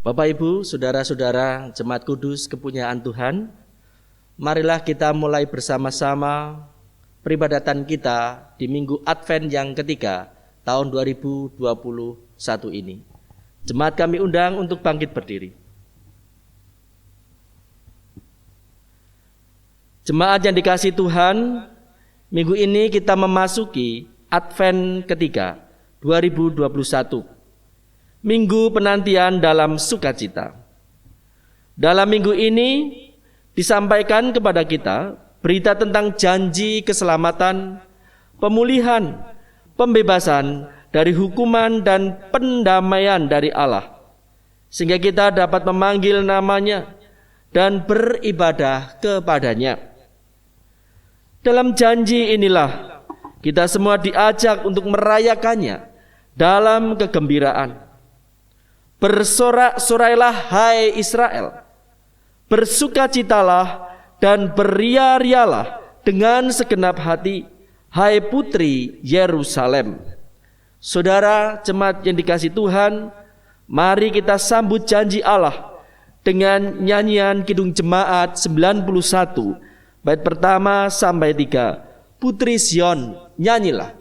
Bapak Ibu, saudara-saudara Jemaat Kudus kepunyaan Tuhan, marilah kita mulai bersama-sama peribadatan kita di Minggu Advent yang ketiga tahun 2021 ini. Jemaat kami undang untuk bangkit berdiri. Jemaat yang dikasihi Tuhan, minggu ini kita memasuki Advent ketiga 2021. Minggu penantian dalam sukacita. Dalam minggu ini disampaikan kepada kita berita tentang janji keselamatan, pemulihan, pembebasan dari hukuman dan pendamaian dari Allah, sehingga kita dapat memanggil namanya dan beribadah kepadanya. Dalam janji inilah kita semua diajak untuk merayakannya dalam kegembiraan. Bersorak-sorailah hai Israel, bersukacitalah dan beria-rialah dengan segenap hati, hai putri Yerusalem. Saudara jemaat yang dikasihi Tuhan, mari kita sambut janji Allah dengan nyanyian Kidung Jemaat 91 bait pertama sampai 3. Putri Sion, nyanyilah.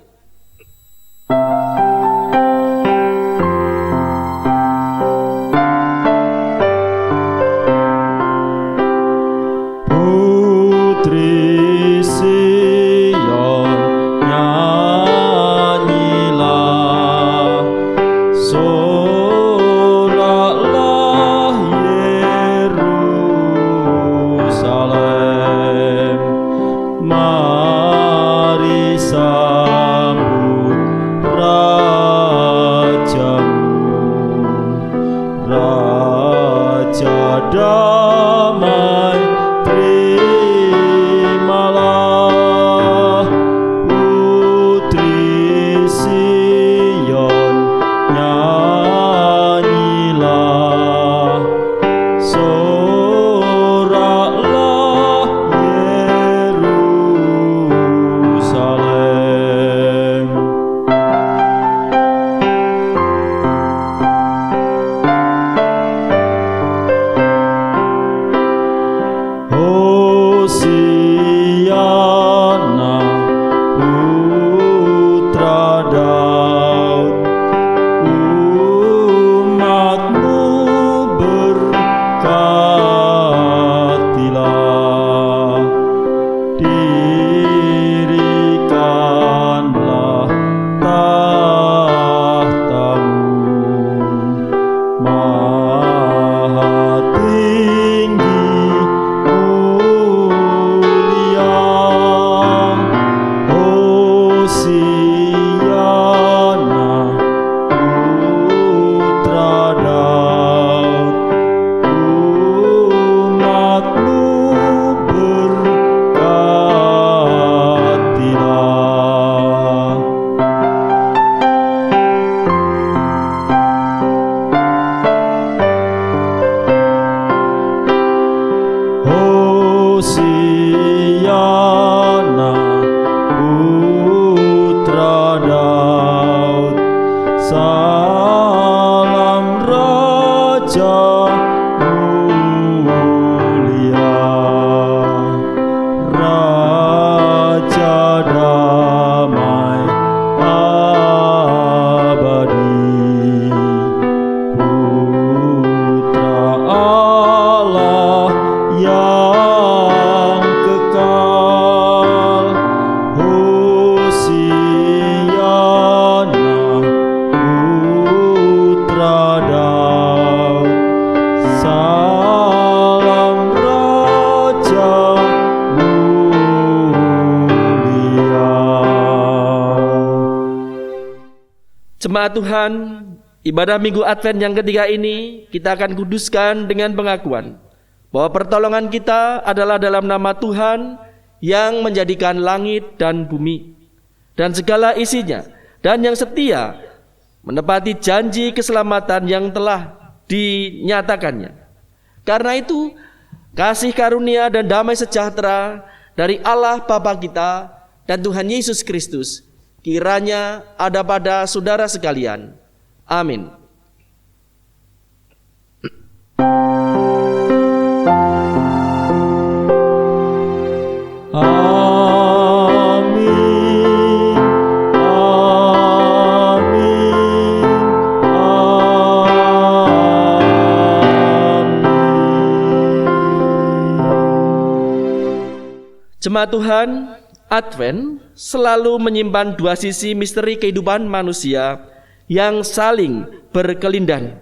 Jemaat Tuhan, ibadah Minggu Advent yang ketiga ini kita akan kuduskan dengan pengakuan bahwa pertolongan kita adalah dalam nama Tuhan yang menjadikan langit dan bumi dan segala isinya, dan yang setia menepati janji keselamatan yang telah dinyatakannya. Karena itu, kasih karunia dan damai sejahtera dari Allah Bapa kita dan Tuhan Yesus Kristus kiranya ada pada saudara sekalian. Amin. Jemaat Tuhan, Advent selalu menyimpan dua sisi misteri kehidupan manusia yang saling berkelindan,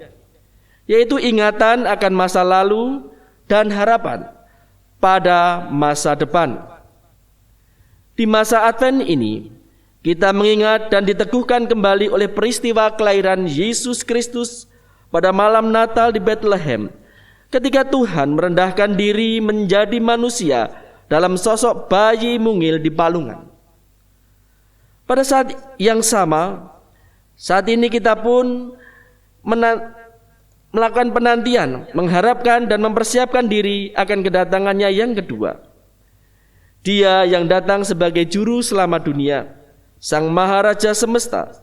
yaitu ingatan akan masa lalu dan harapan pada masa depan. Di masa Advent ini, kita mengingat dan diteguhkan kembali oleh peristiwa kelahiran Yesus Kristus pada malam Natal di Bethlehem, ketika Tuhan merendahkan diri menjadi manusia dalam sosok bayi mungil di palungan. Pada saat yang sama, saat ini kita pun melakukan penantian, mengharapkan dan mempersiapkan diri akan kedatangannya yang kedua. Dia yang datang sebagai juru selamat dunia, Sang Maharaja semesta,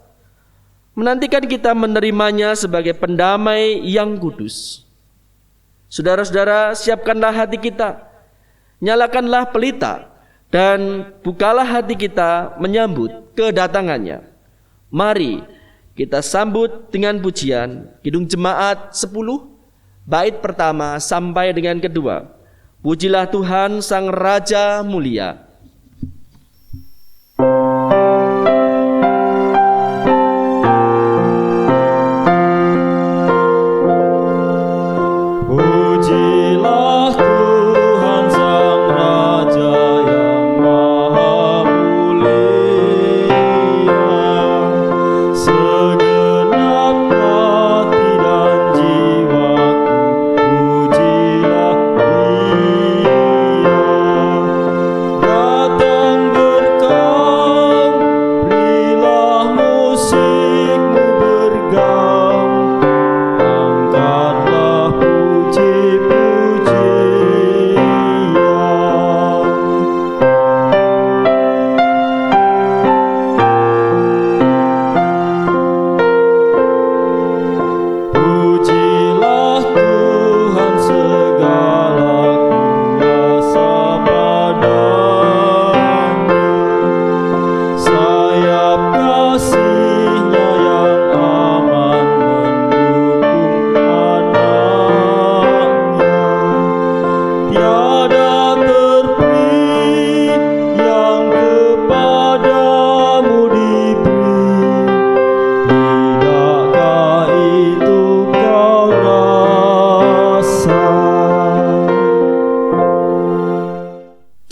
menantikan kita menerimanya sebagai pendamai yang kudus. Saudara-saudara, siapkanlah hati kita, nyalakanlah pelita, dan bukalah hati kita menyambut kedatangannya. Mari kita sambut dengan pujian Kidung Jemaat 10, bait pertama sampai dengan kedua. Pujilah Tuhan Sang Raja Mulia.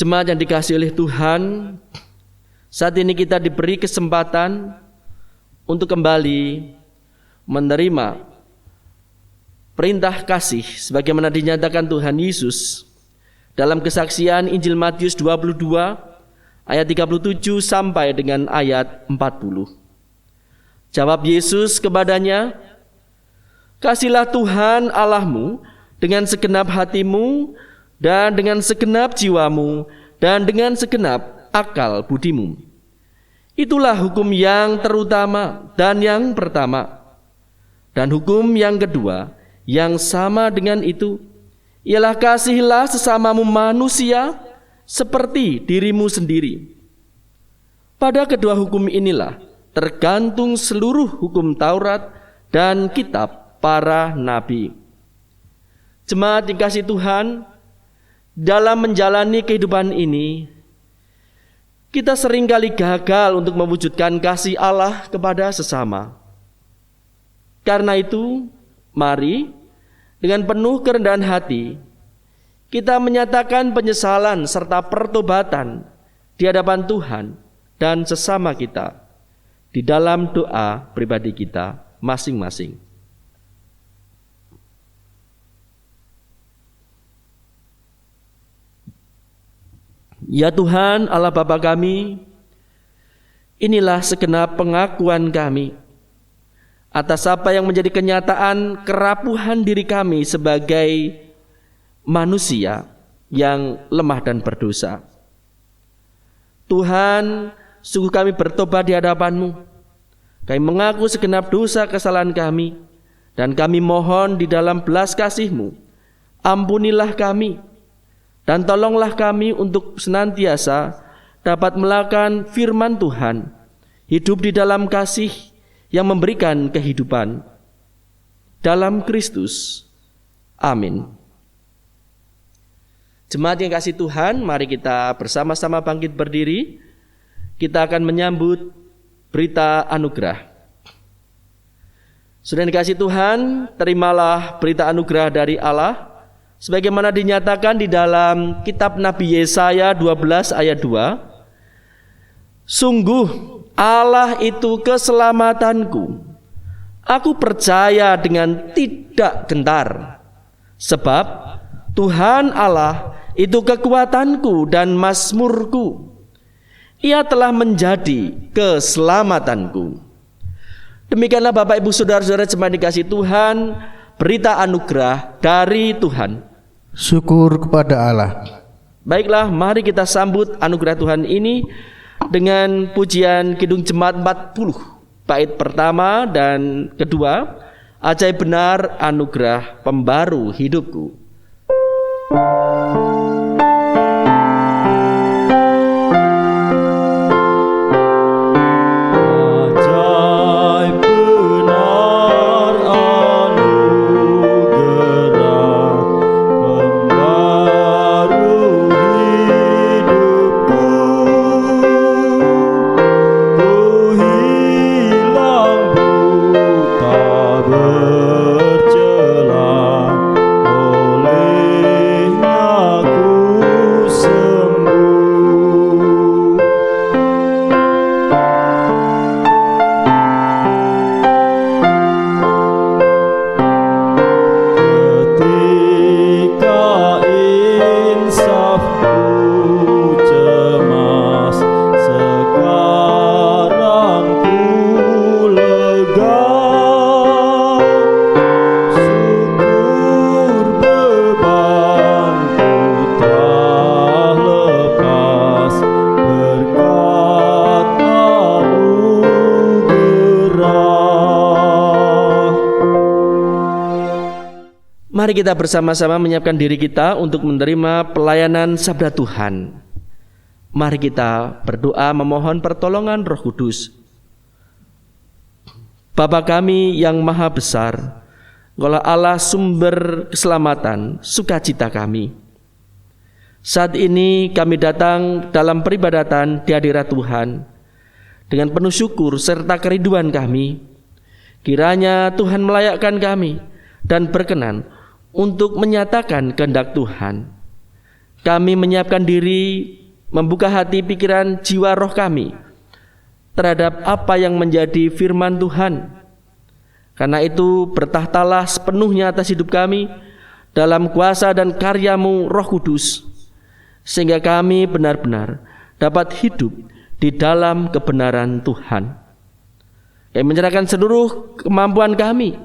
Jemaat yang dikasihi oleh Tuhan, saat ini kita diberi kesempatan untuk kembali menerima perintah kasih sebagaimana dinyatakan Tuhan Yesus dalam kesaksian Injil Matius 22 ayat 37 sampai dengan ayat 40. Jawab Yesus kepadanya, "Kasihlah Tuhan Allahmu dengan segenap hatimu dan dengan segenap jiwamu dan dengan segenap akal budimu. Itulah hukum yang terutama dan yang pertama. Dan hukum yang kedua yang sama dengan itu ialah kasihilah sesamamu manusia seperti dirimu sendiri. Pada kedua hukum inilah tergantung seluruh hukum Taurat dan kitab para nabi." Jemaat dikasihi Tuhan, dalam menjalani kehidupan ini, kita seringkali gagal untuk mewujudkan kasih Allah kepada sesama. Karena itu, mari dengan penuh kerendahan hati, kita menyatakan penyesalan serta pertobatan di hadapan Tuhan dan sesama kita di dalam doa pribadi kita masing-masing. Ya Tuhan Allah Bapa kami, inilah segenap pengakuan kami atas apa yang menjadi kenyataan kerapuhan diri kami sebagai manusia yang lemah dan berdosa. Tuhan, sungguh kami bertobat di hadapan-Mu. Kami mengaku segenap dosa kesalahan kami, dan kami mohon di dalam belas kasih-Mu, ampunilah kami. Dan tolonglah kami untuk senantiasa dapat melakukan firman Tuhan, hidup di dalam kasih yang memberikan kehidupan. Dalam Kristus. Amin. Jemaat yang kasih Tuhan, mari kita bersama-sama bangkit berdiri. Kita akan menyambut berita anugerah. Sudah dikasih Tuhan, terimalah berita anugerah dari Allah sebagaimana dinyatakan di dalam kitab Nabi Yesaya 12 ayat 2. Sungguh Allah itu keselamatanku. Aku percaya dengan tidak gentar. Sebab Tuhan Allah itu kekuatanku dan mazmurku. Ia telah menjadi keselamatanku. Demikianlah Bapak Ibu Saudara-saudara jemaat dikasih Tuhan, berita anugerah dari Tuhan. Syukur kepada Allah. Baiklah, mari kita sambut anugerah Tuhan ini dengan pujian Kidung Jemaat 40, bait pertama dan kedua, ajaib benar anugerah pembaru hidupku. Mari kita bersama-sama menyiapkan diri kita untuk menerima pelayanan sabda Tuhan. Mari kita berdoa memohon pertolongan Roh Kudus. Bapa kami yang maha besar, Engkaulah Allah sumber keselamatan, sukacita kami. Saat ini kami datang dalam peribadatan di hadirat Tuhan dengan penuh syukur serta kerinduan kami. Kiranya Tuhan melayakkan kami dan berkenan untuk menyatakan kehendak Tuhan. Kami menyiapkan diri, membuka hati, pikiran, jiwa, roh kami terhadap apa yang menjadi firman Tuhan. Karena itu bertahtalah sepenuhnya atas hidup kami dalam kuasa dan karya-Mu Roh Kudus, sehingga kami benar-benar dapat hidup di dalam kebenaran Tuhan. Kami menyerahkan seluruh kemampuan kami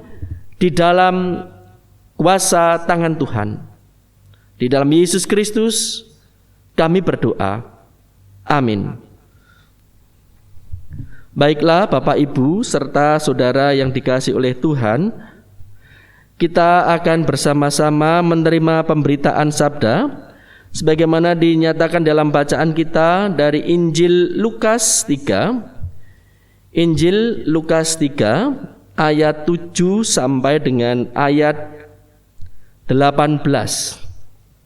di dalam kuasa tangan Tuhan. Di dalam Yesus Kristus kami berdoa. Amin. Baiklah Bapak Ibu serta saudara yang dikasihi oleh Tuhan, kita akan bersama-sama menerima pemberitaan sabda sebagaimana dinyatakan dalam bacaan kita dari Injil Lukas 3. Injil Lukas 3 ayat 7 sampai dengan ayat 18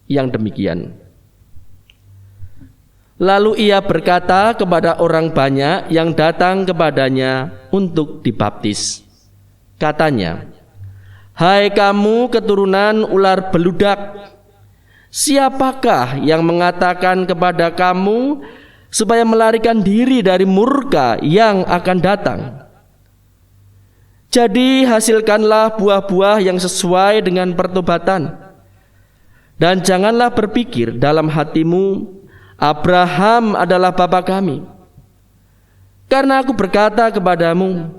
yang demikian. Lalu ia berkata kepada orang banyak yang datang kepadanya untuk dibaptis. Katanya, "Hai kamu keturunan ular beludak, siapakah yang mengatakan kepada kamu supaya melarikan diri dari murka yang akan datang? Jadi hasilkanlah buah-buah yang sesuai dengan pertobatan. Dan janganlah berpikir dalam hatimu, Abraham adalah bapa kami. Karena aku berkata kepadamu,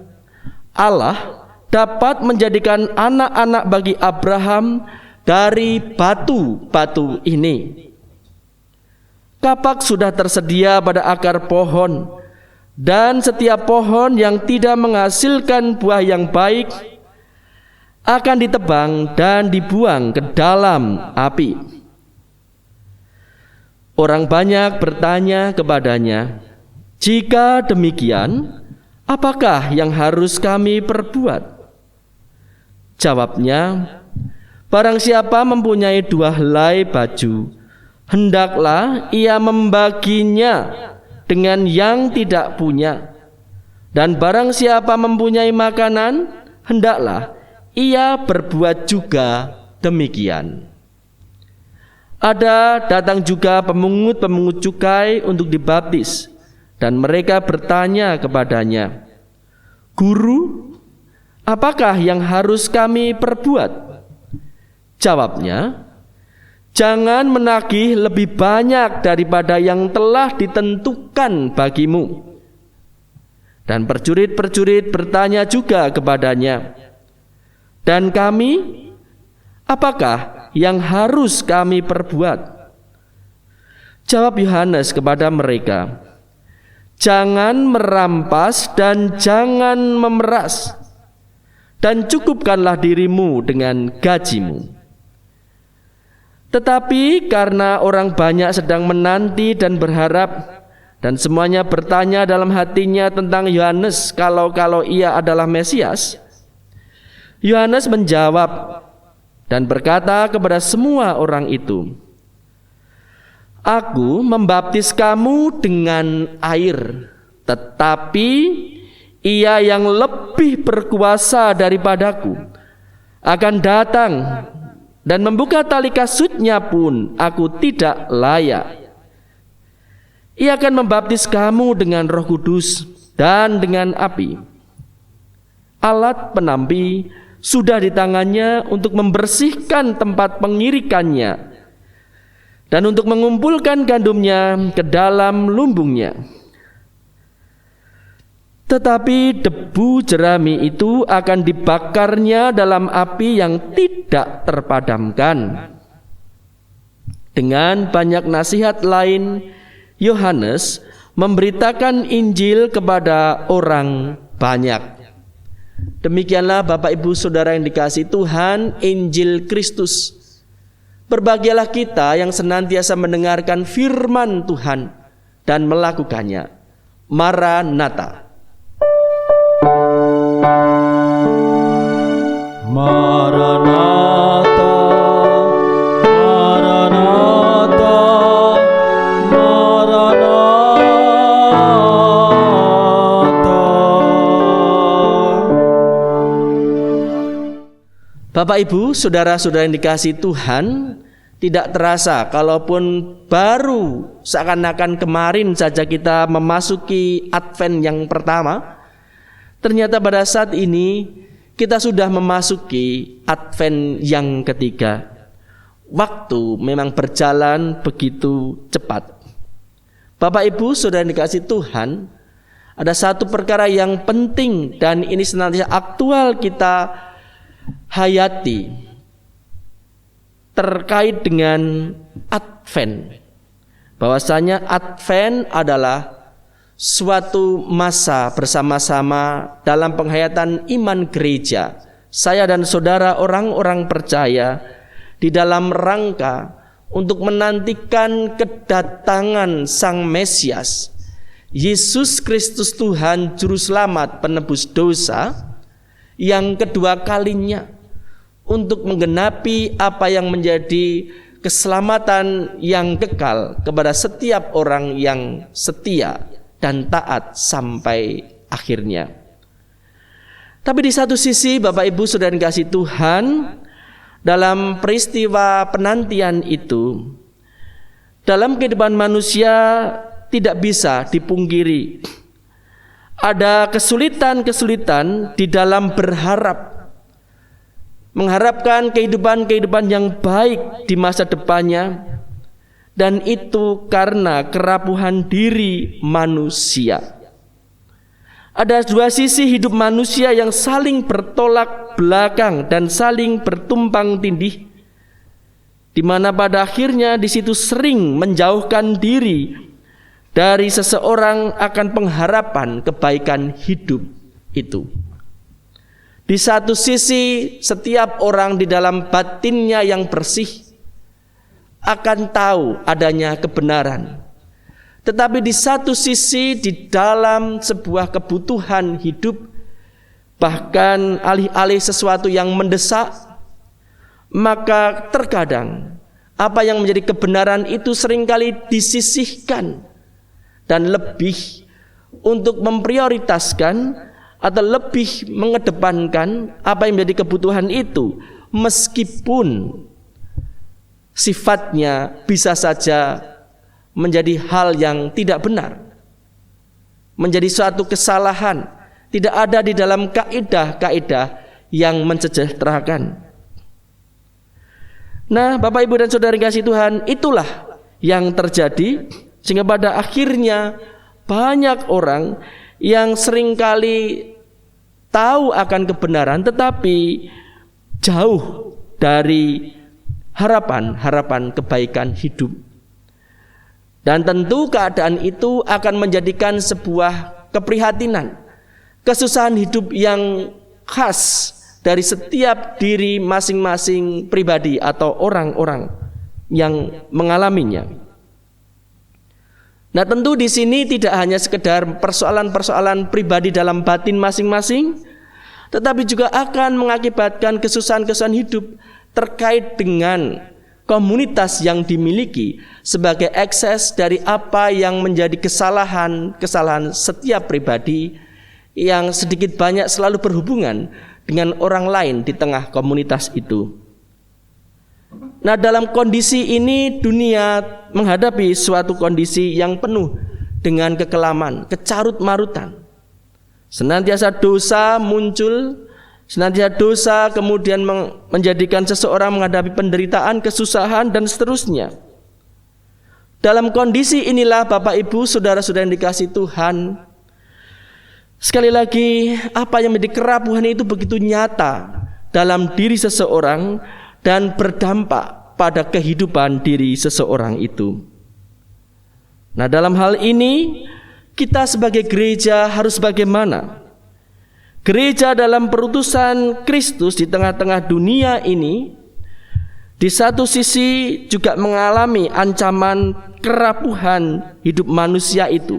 Allah dapat menjadikan anak-anak bagi Abraham dari batu-batu ini. Kapak sudah tersedia pada akar pohon, dan setiap pohon yang tidak menghasilkan buah yang baik akan ditebang dan dibuang ke dalam api." Orang banyak bertanya kepadanya, "Jika demikian, apakah yang harus kami perbuat?" Jawabnya, "Barang siapa mempunyai 2 helai baju, hendaklah ia membaginya dengan yang tidak punya. Dan barang siapa mempunyai makanan, hendaklah ia berbuat juga demikian. Ada datang juga pemungut-pemungut cukai untuk dibaptis, dan mereka bertanya kepadanya, "Guru, apakah yang harus kami perbuat?" Jawabnya, "Jangan menagih lebih banyak daripada yang telah ditentukan bagimu." Dan perjurit-perjurit bertanya juga kepadanya, "Dan kami, apakah yang harus kami perbuat?" Jawab Yohanes kepada mereka, "Jangan merampas dan jangan memeras, dan cukupkanlah dirimu dengan gajimu." Tetapi karena orang banyak sedang menanti dan berharap, dan semuanya bertanya dalam hatinya tentang Yohanes kalau ia adalah Mesias, Yohanes menjawab dan berkata kepada semua orang itu, "Aku membaptis kamu dengan air, tetapi Ia yang lebih berkuasa daripadaku akan datang, dan membuka tali kasutnya pun aku tidak layak. Ia akan membaptis kamu dengan Roh Kudus dan dengan api. Alat penampi sudah di tangannya untuk membersihkan tempat pengirikannya dan untuk mengumpulkan gandumnya ke dalam lumbungnya. Tetapi debu jerami itu akan dibakarnya dalam api yang tidak terpadamkan." Dengan banyak nasihat lain, Yohanes memberitakan Injil kepada orang banyak. Demikianlah Bapak Ibu Saudara yang dikasihi Tuhan, Injil Kristus. Berbahagialah kita yang senantiasa mendengarkan firman Tuhan dan melakukannya. Maranatha. Maranatha, Maranatha, Maranatha. Bapak Ibu, saudara-saudara yang dikasihi Tuhan, tidak terasa kalaupun baru seakan-akan kemarin saja kita memasuki Advent yang pertama, ternyata pada saat ini kita sudah memasuki Advent yang ketiga. Waktu memang berjalan begitu cepat. Bapak Ibu saudara yang dikasihi Tuhan, ada satu perkara yang penting dan ini senantiasa aktual kita hayati terkait dengan Advent. Bahwasanya Advent adalah suatu masa bersama-sama dalam penghayatan iman gereja, saya dan saudara orang-orang percaya, di dalam rangka untuk menantikan kedatangan Sang Mesias, Yesus Kristus Tuhan Juru Selamat penebus dosa, yang kedua kalinya, untuk menggenapi apa yang menjadi keselamatan yang kekal kepada setiap orang yang setia dan taat sampai akhirnya. Tapi di satu sisi Bapak Ibu saudara yang dikasihi Tuhan, dalam peristiwa penantian itu, dalam kehidupan manusia tidak bisa dipungkiri ada kesulitan-kesulitan di dalam berharap, mengharapkan kehidupan-kehidupan yang baik di masa depannya. Dan itu karena kerapuhan diri manusia. Ada dua sisi hidup manusia yang saling bertolak belakang dan saling bertumpang tindih, di mana pada akhirnya di situ sering menjauhkan diri dari seseorang akan pengharapan kebaikan hidup itu. Di satu sisi setiap orang di dalam batinnya yang bersih akan tahu adanya kebenaran. Tetapi di satu sisi di dalam sebuah kebutuhan hidup, bahkan alih-alih sesuatu yang mendesak, maka terkadang apa yang menjadi kebenaran itu seringkali disisihkan dan lebih untuk memprioritaskan atau lebih mengedepankan apa yang menjadi kebutuhan itu, meskipun sifatnya bisa saja menjadi hal yang tidak benar, menjadi suatu kesalahan, tidak ada di dalam kaidah-kaidah yang mensejahterakan. Nah, Bapak Ibu dan Saudara yang kasih Tuhan, itulah yang terjadi sehingga pada akhirnya banyak orang yang seringkali tahu akan kebenaran tetapi jauh dari harapan kebaikan hidup. Dan tentu keadaan itu akan menjadikan sebuah keprihatinan, kesusahan hidup yang khas dari setiap diri masing-masing pribadi atau orang-orang yang mengalaminya. Nah, tentu di sini tidak hanya sekedar persoalan-persoalan pribadi dalam batin masing-masing, tetapi juga akan mengakibatkan kesusahan-kesusahan hidup terkait dengan komunitas yang dimiliki sebagai ekses dari apa yang menjadi kesalahan setiap pribadi yang sedikit banyak selalu berhubungan dengan orang lain di tengah komunitas itu. Nah, dalam kondisi ini dunia menghadapi suatu kondisi yang penuh dengan kekelaman, kecarut-marutan. Senantiasa dosa muncul, senantiasa dosa kemudian menjadikan seseorang menghadapi penderitaan, kesusahan dan seterusnya. Dalam kondisi inilah Bapak Ibu, saudara-saudara yang dikasihi Tuhan, sekali lagi apa yang menjadi kerapuhan itu begitu nyata dalam diri seseorang dan berdampak pada kehidupan diri seseorang itu. Nah, dalam hal ini kita sebagai gereja harus bagaimana? Gereja dalam perutusan Kristus di tengah-tengah dunia ini di satu sisi juga mengalami ancaman kerapuhan hidup manusia itu.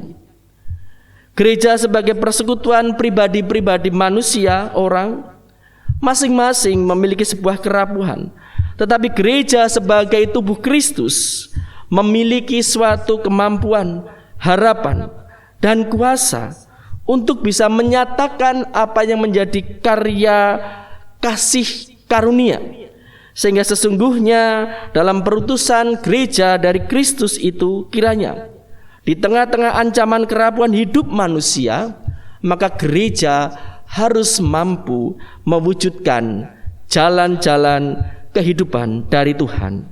Gereja sebagai persekutuan pribadi-pribadi manusia, orang masing-masing memiliki sebuah kerapuhan. Tetapi gereja sebagai tubuh Kristus memiliki suatu kemampuan, harapan dan kuasa untuk bisa menyatakan apa yang menjadi karya kasih karunia. Sehingga sesungguhnya dalam perutusan gereja dari Kristus itu kiranya di tengah-tengah ancaman kerapuhan hidup manusia, maka gereja harus mampu mewujudkan jalan-jalan kehidupan dari Tuhan.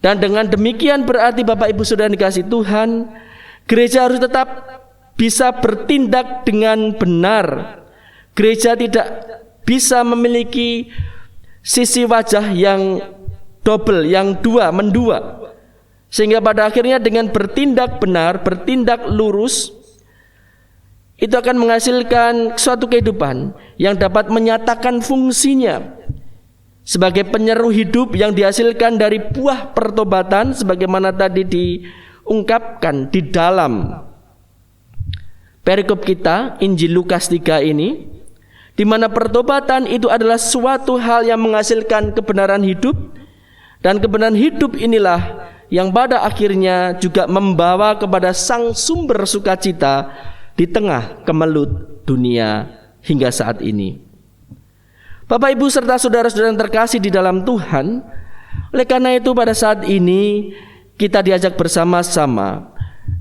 Dan dengan demikian berarti Bapak Ibu Saudara dikasih Tuhan, gereja harus tetap bisa bertindak dengan benar. Gereja tidak bisa memiliki sisi wajah yang double, yang mendua. Sehingga pada akhirnya dengan bertindak benar, bertindak lurus, itu akan menghasilkan suatu kehidupan yang dapat menyatakan fungsinya sebagai penyeru hidup yang dihasilkan dari buah pertobatan, sebagaimana tadi diungkapkan di dalam perikop kita Injil Lukas 3 ini, di mana pertobatan itu adalah suatu hal yang menghasilkan kebenaran hidup, dan kebenaran hidup inilah yang pada akhirnya juga membawa kepada sang sumber sukacita di tengah kemelut dunia hingga saat ini. Bapak Ibu serta saudara-saudara yang terkasih di dalam Tuhan, oleh karena itu pada saat ini kita diajak bersama-sama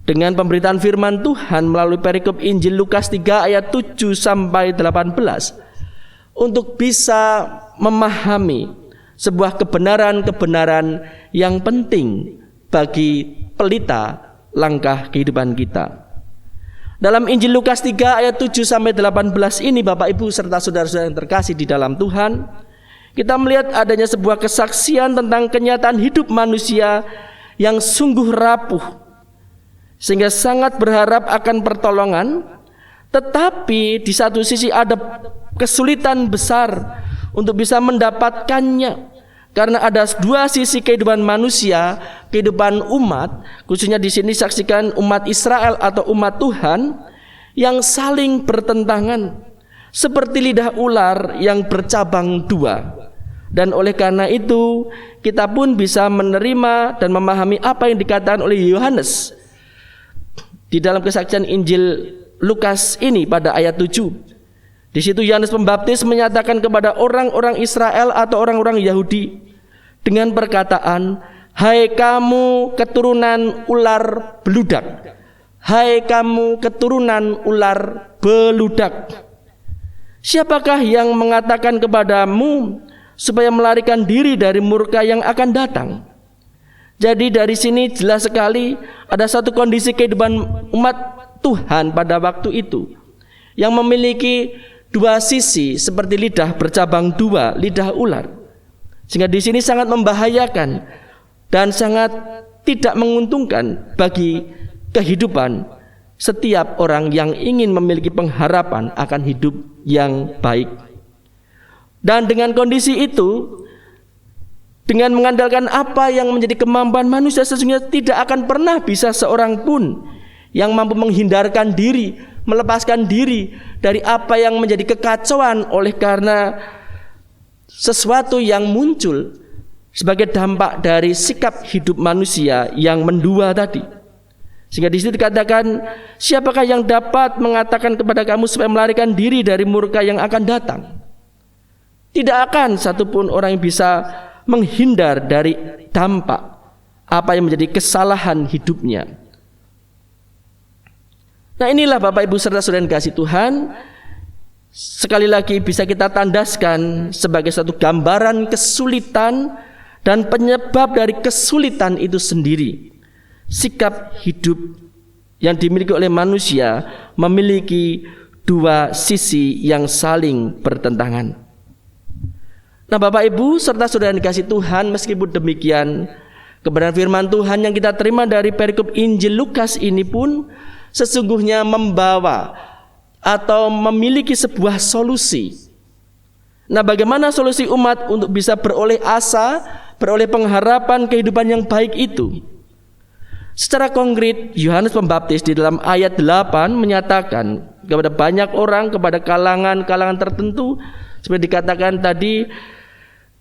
dengan pemberitaan firman Tuhan melalui perikop Injil Lukas 3 ayat 7 sampai 18 untuk bisa memahami sebuah kebenaran-kebenaran yang penting bagi pelita langkah kehidupan kita. Dalam Injil Lukas 3 ayat 7 sampai 18 ini Bapak Ibu serta saudara-saudara yang terkasih di dalam Tuhan, kita melihat adanya sebuah kesaksian tentang kenyataan hidup manusia yang sungguh rapuh, sehingga sangat berharap akan pertolongan, tetapi di satu sisi ada kesulitan besar untuk bisa mendapatkannya. Karena ada dua sisi kehidupan manusia, kehidupan umat, khususnya di sini saksikan umat Israel atau umat Tuhan yang saling bertentangan seperti lidah ular yang bercabang dua. Dan oleh karena itu kita pun bisa menerima dan memahami apa yang dikatakan oleh Yohanes di dalam kesaksian Injil Lukas ini pada ayat 7. Di situ Yohanes Pembaptis menyatakan kepada orang-orang Israel atau orang-orang Yahudi dengan perkataan, "Hai kamu keturunan ular beludak, hai kamu keturunan ular beludak. Siapakah yang mengatakan kepadamu supaya melarikan diri dari murka yang akan datang?" Jadi dari sini jelas sekali ada satu kondisi kehidupan umat Tuhan pada waktu itu yang memiliki dua sisi seperti lidah bercabang dua, lidah ular. Sehingga di sini sangat membahayakan dan sangat tidak menguntungkan bagi kehidupan setiap orang yang ingin memiliki pengharapan akan hidup yang baik. Dan dengan kondisi itu, dengan mengandalkan apa yang menjadi kemampuan manusia, sesungguhnya tidak akan pernah bisa seorang pun yang mampu menghindarkan diri, melepaskan diri dari apa yang menjadi kekacauan oleh karena sesuatu yang muncul sebagai dampak dari sikap hidup manusia yang mendua tadi. Sehingga di situ dikatakan, siapakah yang dapat mengatakan kepada kamu supaya melarikan diri dari murka yang akan datang? Tidak akan satupun orang yang bisa menghindar dari dampak apa yang menjadi kesalahan hidupnya. Nah, inilah Bapak Ibu serta saudara yang kasih Tuhan, sekali lagi bisa kita tandaskan sebagai satu gambaran kesulitan dan penyebab dari kesulitan itu sendiri. Sikap hidup yang dimiliki oleh manusia memiliki dua sisi yang saling bertentangan. Nah, Bapak Ibu serta saudara yang dikasih Tuhan, meskipun demikian, kebenaran firman Tuhan yang kita terima dari perikop Injil Lukas ini pun sesungguhnya membawa atau memiliki sebuah solusi. Nah, bagaimana solusi umat untuk bisa beroleh asa, beroleh pengharapan kehidupan yang baik itu? Secara konkret, Yohanes Pembaptis di dalam ayat 8 menyatakan kepada banyak orang, kepada kalangan-kalangan tertentu, seperti dikatakan tadi,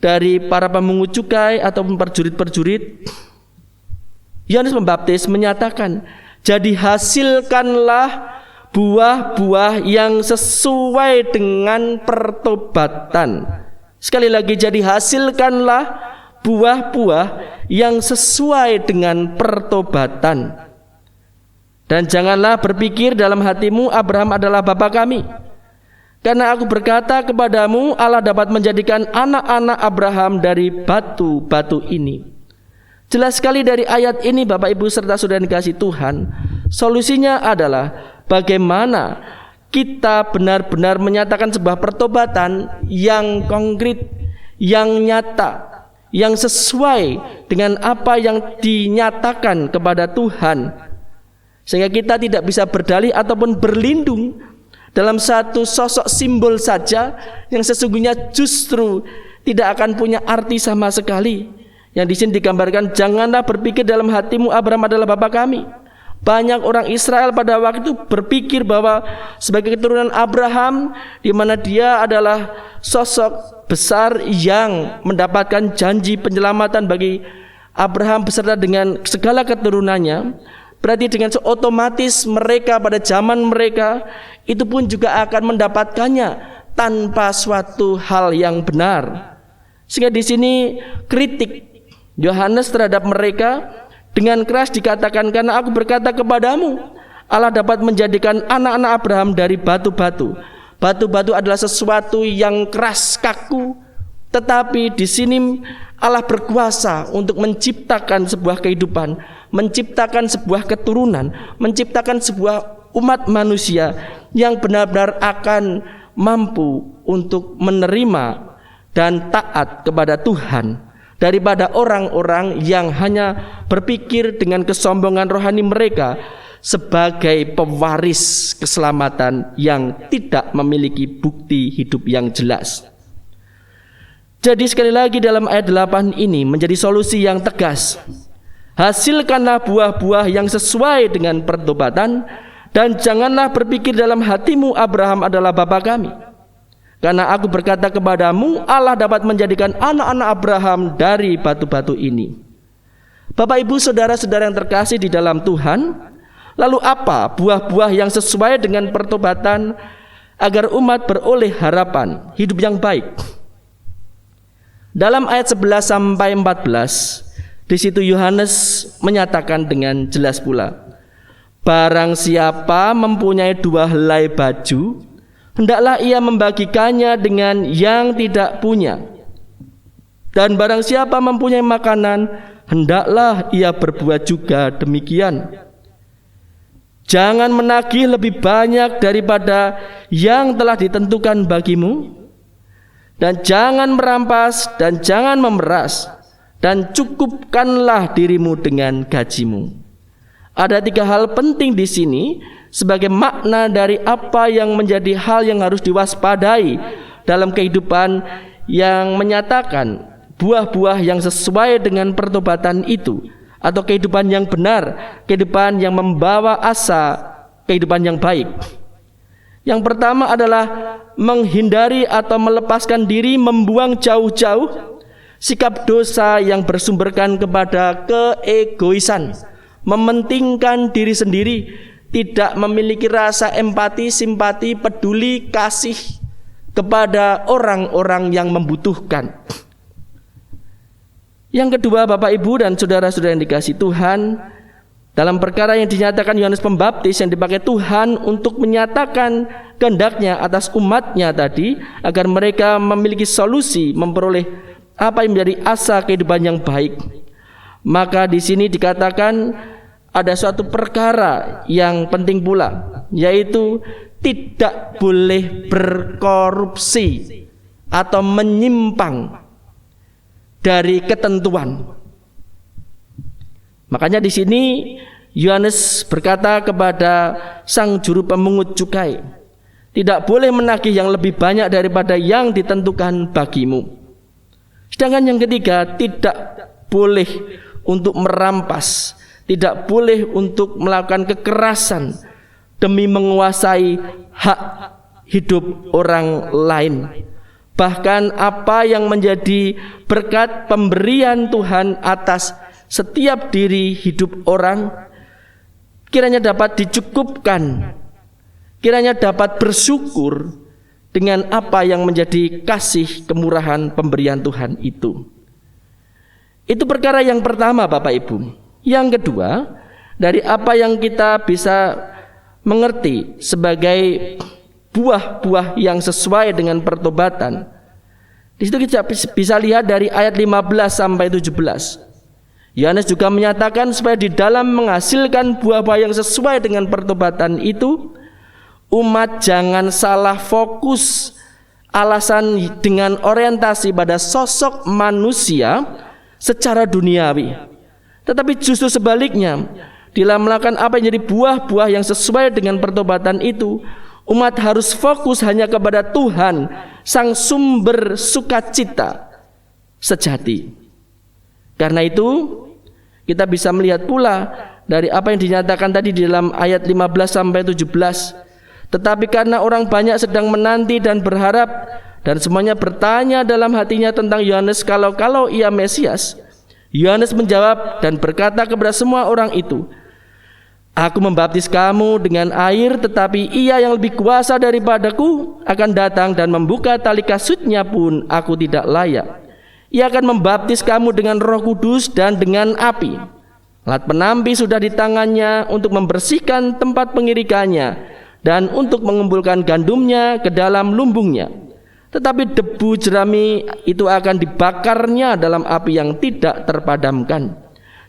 dari para pemungut cukai ataupun perjurit-perjurit, Yohanes Pembaptis menyatakan, jadi hasilkanlah buah-buah yang sesuai dengan pertobatan. Sekali lagi, jadi hasilkanlah buah-buah yang sesuai dengan pertobatan. Dan janganlah berpikir dalam hatimu, Abraham adalah bapa kami. Karena aku berkata kepadamu, Allah dapat menjadikan anak-anak Abraham dari batu-batu ini. Jelas sekali dari ayat ini Bapak Ibu serta saudara yang dikasih Tuhan, solusinya adalah bagaimana kita benar-benar menyatakan sebuah pertobatan yang konkret, yang nyata, yang sesuai dengan apa yang dinyatakan kepada Tuhan, sehingga kita tidak bisa berdalih ataupun berlindung dalam satu sosok simbol saja yang sesungguhnya justru tidak akan punya arti sama sekali. Yang di sini digambarkan, janganlah berpikir dalam hatimu Abraham adalah bapa kami. Banyak orang Israel pada waktu itu berpikir bahwa sebagai keturunan Abraham, di mana dia adalah sosok besar yang mendapatkan janji penyelamatan bagi Abraham beserta dengan segala keturunannya, berarti dengan otomatis mereka pada zaman mereka itu pun juga akan mendapatkannya tanpa suatu hal yang benar. Sehingga di sini kritik Yohanes terhadap mereka dengan keras dikatakan, karena aku berkata kepadamu, Allah dapat menjadikan anak-anak Abraham dari batu-batu. Batu-batu adalah sesuatu yang keras, kaku, tetapi di sini Allah berkuasa untuk menciptakan sebuah kehidupan, menciptakan sebuah keturunan, menciptakan sebuah umat manusia yang benar-benar akan mampu untuk menerima dan taat kepada Tuhan, daripada orang-orang yang hanya berpikir dengan kesombongan rohani mereka sebagai pewaris keselamatan yang tidak memiliki bukti hidup yang jelas. Jadi sekali lagi dalam ayat 8 ini menjadi solusi yang tegas. Hasilkanlah buah-buah yang sesuai dengan pertobatan, dan janganlah berpikir dalam hatimu Abraham adalah bapa kami. Karena aku berkata kepadamu, Allah dapat menjadikan anak-anak Abraham dari batu-batu ini. Bapak Ibu saudara-saudara yang terkasih di dalam Tuhan, lalu apa buah-buah yang sesuai dengan pertobatan agar umat beroleh harapan hidup yang baik? Dalam ayat 11 sampai 14, di situ Yohanes menyatakan dengan jelas pula, barang siapa mempunyai 2 helai baju, hendaklah ia membagikannya dengan yang tidak punya. Dan barang siapa mempunyai makanan, hendaklah ia berbuat juga demikian. Jangan menagih lebih banyak daripada yang telah ditentukan bagimu, dan jangan merampas dan jangan memeras, dan cukupkanlah dirimu dengan gajimu. Ada 3 hal penting di sini sebagai makna dari apa yang menjadi hal yang harus diwaspadai dalam kehidupan yang menyatakan buah-buah yang sesuai dengan pertobatan itu, atau kehidupan yang benar, kehidupan yang membawa asa kehidupan yang baik. Yang pertama adalah menghindari atau melepaskan diri, membuang jauh-jauh sikap dosa yang bersumberkan kepada keegoisan, mementingkan diri sendiri, tidak memiliki rasa empati, simpati, peduli, kasih kepada orang-orang yang membutuhkan. Yang kedua, Bapak Ibu dan saudara-saudara yang dikasihi Tuhan, dalam perkara yang dinyatakan Yohanes Pembaptis yang dipakai Tuhan untuk menyatakan kehendaknya atas umatnya tadi, agar mereka memiliki solusi, memperoleh apa yang menjadi asa kehidupan yang baik. Maka di sini dikatakan ada suatu perkara yang penting pula, yaitu tidak boleh berkorupsi atau menyimpang dari ketentuan. Makanya di sini Yohanes berkata kepada sang juru pemungut cukai, tidak boleh menagih yang lebih banyak daripada yang ditentukan bagimu. Sedangkan yang ketiga, tidak boleh untuk merampas, tidak boleh untuk melakukan kekerasan demi menguasai hak hidup orang lain. Bahkan apa yang menjadi berkat pemberian Tuhan atas setiap diri hidup orang, kiranya dapat dicukupkan, kiranya dapat bersyukur dengan apa yang menjadi kasih kemurahan pemberian Tuhan itu. Itu perkara yang pertama, Bapak Ibu. Yang kedua, dari apa yang kita bisa mengerti sebagai buah-buah yang sesuai dengan pertobatan, di situ kita bisa lihat dari ayat 15 sampai 17. Yohanes juga menyatakan supaya di dalam menghasilkan buah-buah yang sesuai dengan pertobatan itu, umat jangan salah fokus alasan dengan orientasi pada sosok manusia secara duniawi, tetapi justru sebaliknya, dalam melakukan apa yang jadi buah-buah yang sesuai dengan pertobatan itu, umat harus fokus hanya kepada Tuhan, sang sumber sukacita sejati. Karena itu kita bisa melihat pula dari apa yang dinyatakan tadi di dalam ayat 15 sampai 17. Tetapi karena orang banyak sedang menanti dan berharap, dan semuanya bertanya dalam hatinya tentang Yohanes kalau ia Mesias, Yohanes menjawab dan berkata kepada semua orang itu, aku membaptis kamu dengan air, tetapi ia yang lebih kuasa daripadaku akan datang, dan membuka tali kasutnya pun aku tidak layak. Ia akan membaptis kamu dengan Roh Kudus dan dengan api. Alat penampi sudah di tangannya untuk membersihkan tempat pengirikannya dan untuk mengumpulkan gandumnya ke dalam lumbungnya. Tetapi debu jerami itu akan dibakarnya dalam api yang tidak terpadamkan.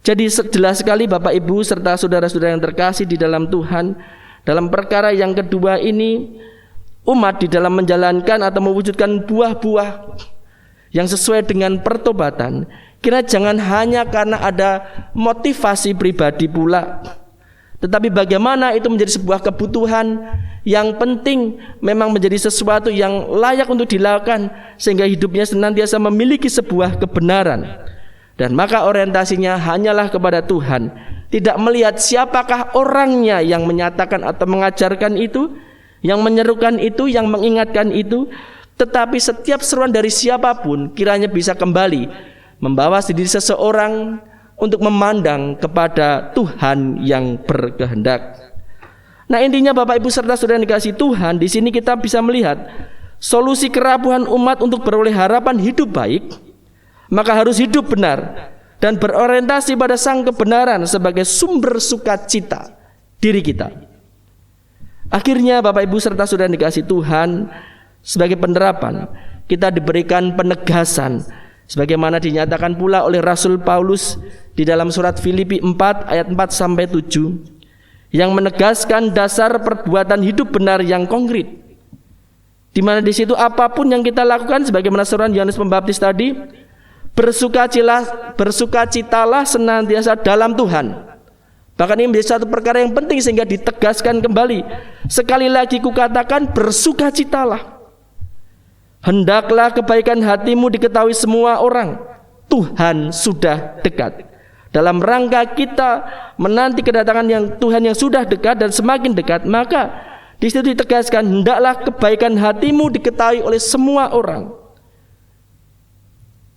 Jadi jelas sekali Bapak Ibu serta saudara-saudara yang terkasih di dalam Tuhan, dalam perkara yang kedua ini, umat di dalam menjalankan atau mewujudkan buah-buah yang sesuai dengan pertobatan, kira jangan hanya karena ada motivasi pribadi pula, tetapi bagaimana itu menjadi sebuah kebutuhan yang penting, memang menjadi sesuatu yang layak untuk dilakukan, sehingga hidupnya senantiasa memiliki sebuah kebenaran. Dan maka orientasinya hanyalah kepada Tuhan, tidak melihat siapakah orangnya yang menyatakan atau mengajarkan itu, yang menyerukan itu, yang mengingatkan itu, Tetapi setiap seruan dari siapapun kiranya bisa kembali membawa diri seseorang untuk memandang kepada Tuhan yang berkehendak. Nah, intinya Bapak Ibu serta saudara yang dikasihi Tuhan, di sini kita bisa melihat solusi kerapuhan umat untuk beroleh harapan hidup baik, maka harus hidup benar dan berorientasi pada sang kebenaran sebagai sumber sukacita diri kita. Akhirnya Bapak Ibu serta saudara yang dikasihi Tuhan, sebagai penerapan kita diberikan penegasan sebagaimana dinyatakan pula oleh Rasul Paulus di dalam surat Filipi 4 ayat 4 sampai 7 yang menegaskan dasar perbuatan hidup benar yang konkret, di mana di situ apapun yang kita lakukan sebagaimana seruan Yohanes Pembaptis tadi, bersukacitalah senantiasa dalam Tuhan. Bahkan ini menjadi satu perkara yang penting sehingga ditegaskan kembali. Sekali lagi kukatakan, bersukacitalah. Hendaklah kebaikan hatimu diketahui semua orang. Tuhan sudah dekat. Dalam rangka kita menanti kedatangan yang Tuhan yang sudah dekat dan semakin dekat, maka di situ ditegaskan, hendaklah kebaikan hatimu diketahui oleh semua orang.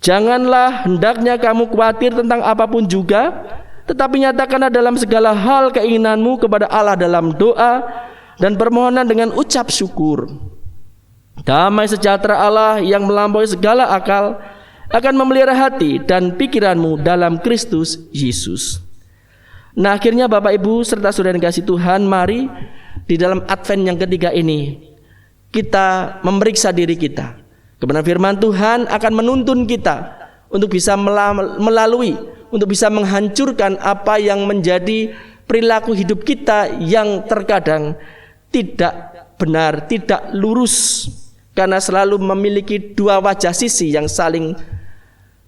Janganlah hendaknya kamu khawatir tentang apapun juga, tetapi nyatakanlah dalam segala hal keinginanmu kepada Allah dalam doa dan permohonan dengan ucap syukur. Damai sejahtera Allah yang melampaui segala akal akan memelihara hati dan pikiranmu dalam Kristus Yesus. Nah, akhirnya Bapak Ibu serta saudara yang kasih Tuhan, mari di dalam Advent yang ketiga ini kita memeriksa diri kita. Kebenaran firman Tuhan akan menuntun kita untuk bisa melalui, untuk bisa menghancurkan apa yang menjadi perilaku hidup kita yang terkadang tidak benar, tidak lurus, karena selalu memiliki dua wajah sisi yang saling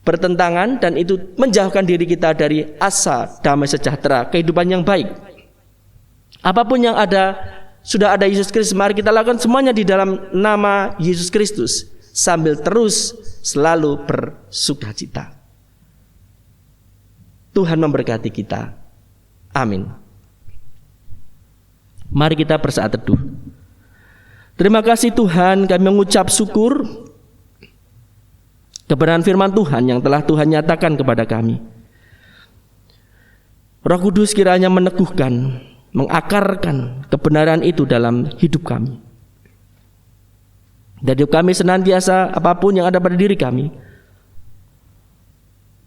bertentangan, dan itu menjauhkan diri kita dari asa damai sejahtera, kehidupan yang baik. Apapun yang ada, sudah ada Yesus Kristus, mari kita lakukan semuanya di dalam nama Yesus Kristus, sambil terus selalu bersukacita. Tuhan memberkati kita. Amin. Mari kita bersaat teduh. Terima kasih Tuhan, kami mengucap syukur kebenaran firman Tuhan yang telah Tuhan nyatakan kepada kami. Roh Kudus kiranya meneguhkan, mengakarkan kebenaran itu dalam hidup kami. Dan hidup kami senantiasa apapun yang ada pada diri kami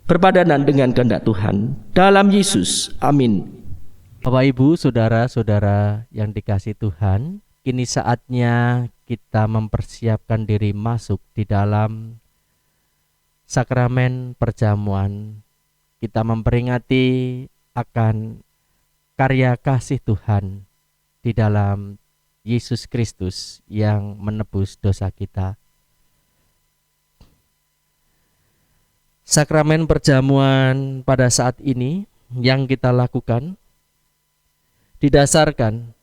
berpadanan dengan kehendak Tuhan. Dalam Yesus, amin. Bapak Ibu, saudara-saudara yang dikasihi Tuhan, kini saatnya kita mempersiapkan diri masuk di dalam sakramen perjamuan. Kita memperingati akan karya kasih Tuhan di dalam Yesus Kristus yang menebus dosa kita. Sakramen perjamuan pada saat ini yang kita lakukan didasarkan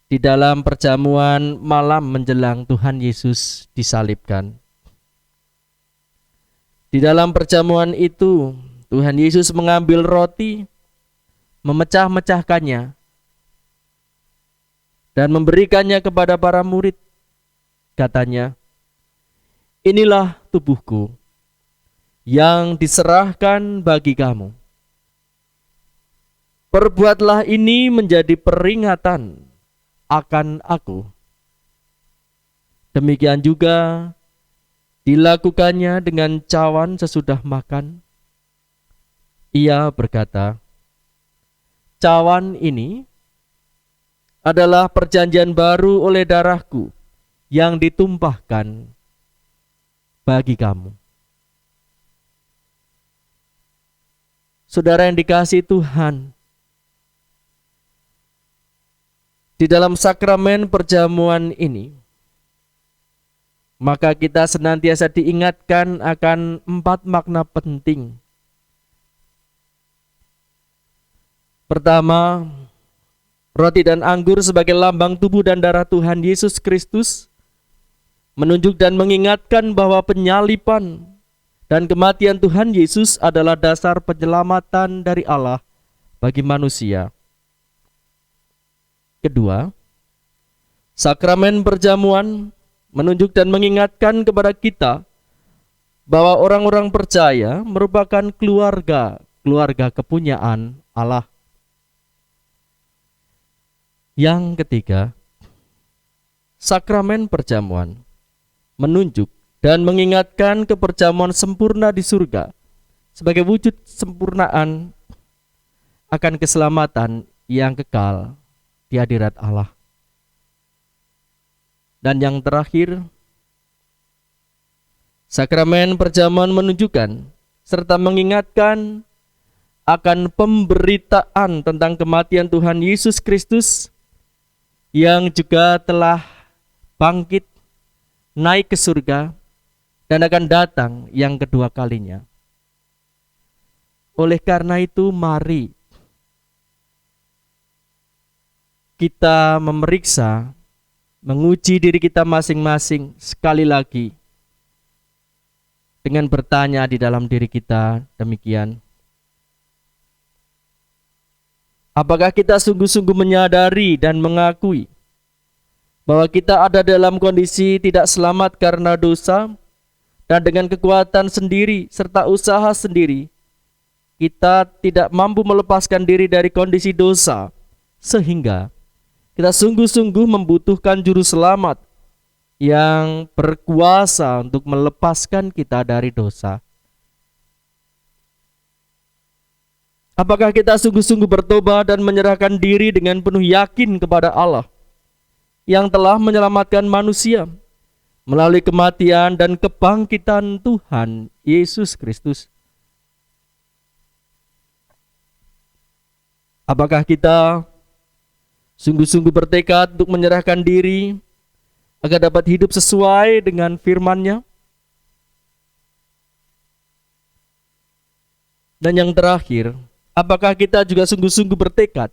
di dalam perjamuan malam menjelang Tuhan Yesus disalibkan. Di dalam perjamuan itu, Tuhan Yesus mengambil roti, memecah-mecahkannya, dan memberikannya kepada para murid. Katanya, inilah tubuhku yang diserahkan bagi kamu. Perbuatlah ini menjadi peringatan akan aku. Demikian juga dilakukannya dengan cawan sesudah makan. Ia berkata, cawan ini adalah perjanjian baru oleh darahku yang ditumpahkan bagi kamu. Saudara yang dikasihi Tuhan, di dalam sakramen perjamuan ini, maka kita senantiasa diingatkan akan 4 makna penting. Pertama, roti dan anggur sebagai lambang tubuh dan darah Tuhan Yesus Kristus menunjuk dan mengingatkan bahwa penyaliban dan kematian Tuhan Yesus adalah dasar penyelamatan dari Allah bagi manusia. Kedua, sakramen perjamuan menunjuk dan mengingatkan kepada kita bahwa orang-orang percaya merupakan keluarga kepunyaan Allah. Yang ketiga, sakramen perjamuan menunjuk dan mengingatkan keperjamuan sempurna di surga sebagai wujud sempurnaan akan keselamatan yang kekal di hadirat Allah. Dan yang terakhir, sakramen perjamuan menunjukkan serta mengingatkan akan pemberitaan tentang kematian Tuhan Yesus Kristus yang juga telah bangkit, naik ke surga, dan akan datang yang kedua kalinya. Oleh karena itu, mari kita memeriksa, menguji diri kita masing-masing sekali lagi dengan bertanya di dalam diri kita demikian. Apakah kita sungguh-sungguh menyadari dan mengakui bahwa kita ada dalam kondisi tidak selamat karena dosa, dan dengan kekuatan sendiri serta usaha sendiri kita tidak mampu melepaskan diri dari kondisi dosa, sehingga kita sungguh-sungguh membutuhkan juru selamat yang berkuasa untuk melepaskan kita dari dosa. Apakah kita sungguh-sungguh bertobat dan menyerahkan diri dengan penuh yakin kepada Allah yang telah menyelamatkan manusia melalui kematian dan kebangkitan Tuhan Yesus Kristus? Apakah kita sungguh-sungguh bertekad untuk menyerahkan diri agar dapat hidup sesuai dengan firman-Nya? Dan yang terakhir, apakah kita juga sungguh-sungguh bertekad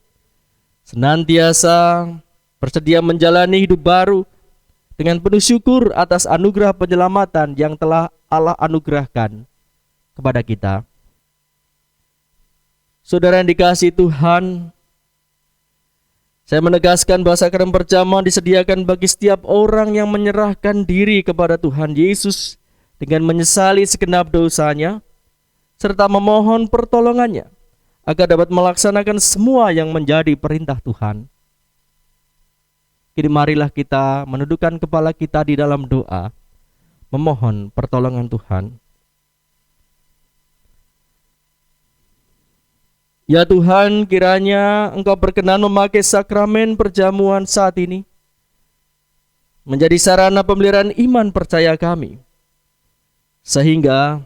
senantiasa bersedia menjalani hidup baru dengan penuh syukur atas anugerah penyelamatan yang telah Allah anugerahkan kepada kita? Saudara yang dikasihi Tuhan, saya menegaskan bahwa sakramen perjamuan disediakan bagi setiap orang yang menyerahkan diri kepada Tuhan Yesus dengan menyesali segenap dosanya serta memohon pertolongannya agar dapat melaksanakan semua yang menjadi perintah Tuhan. Kini marilah kita menundukkan kepala kita di dalam doa, memohon pertolongan Tuhan. Ya Tuhan, kiranya Engkau berkenan memakai sakramen perjamuan saat ini menjadi sarana pemeliharaan iman percaya kami, sehingga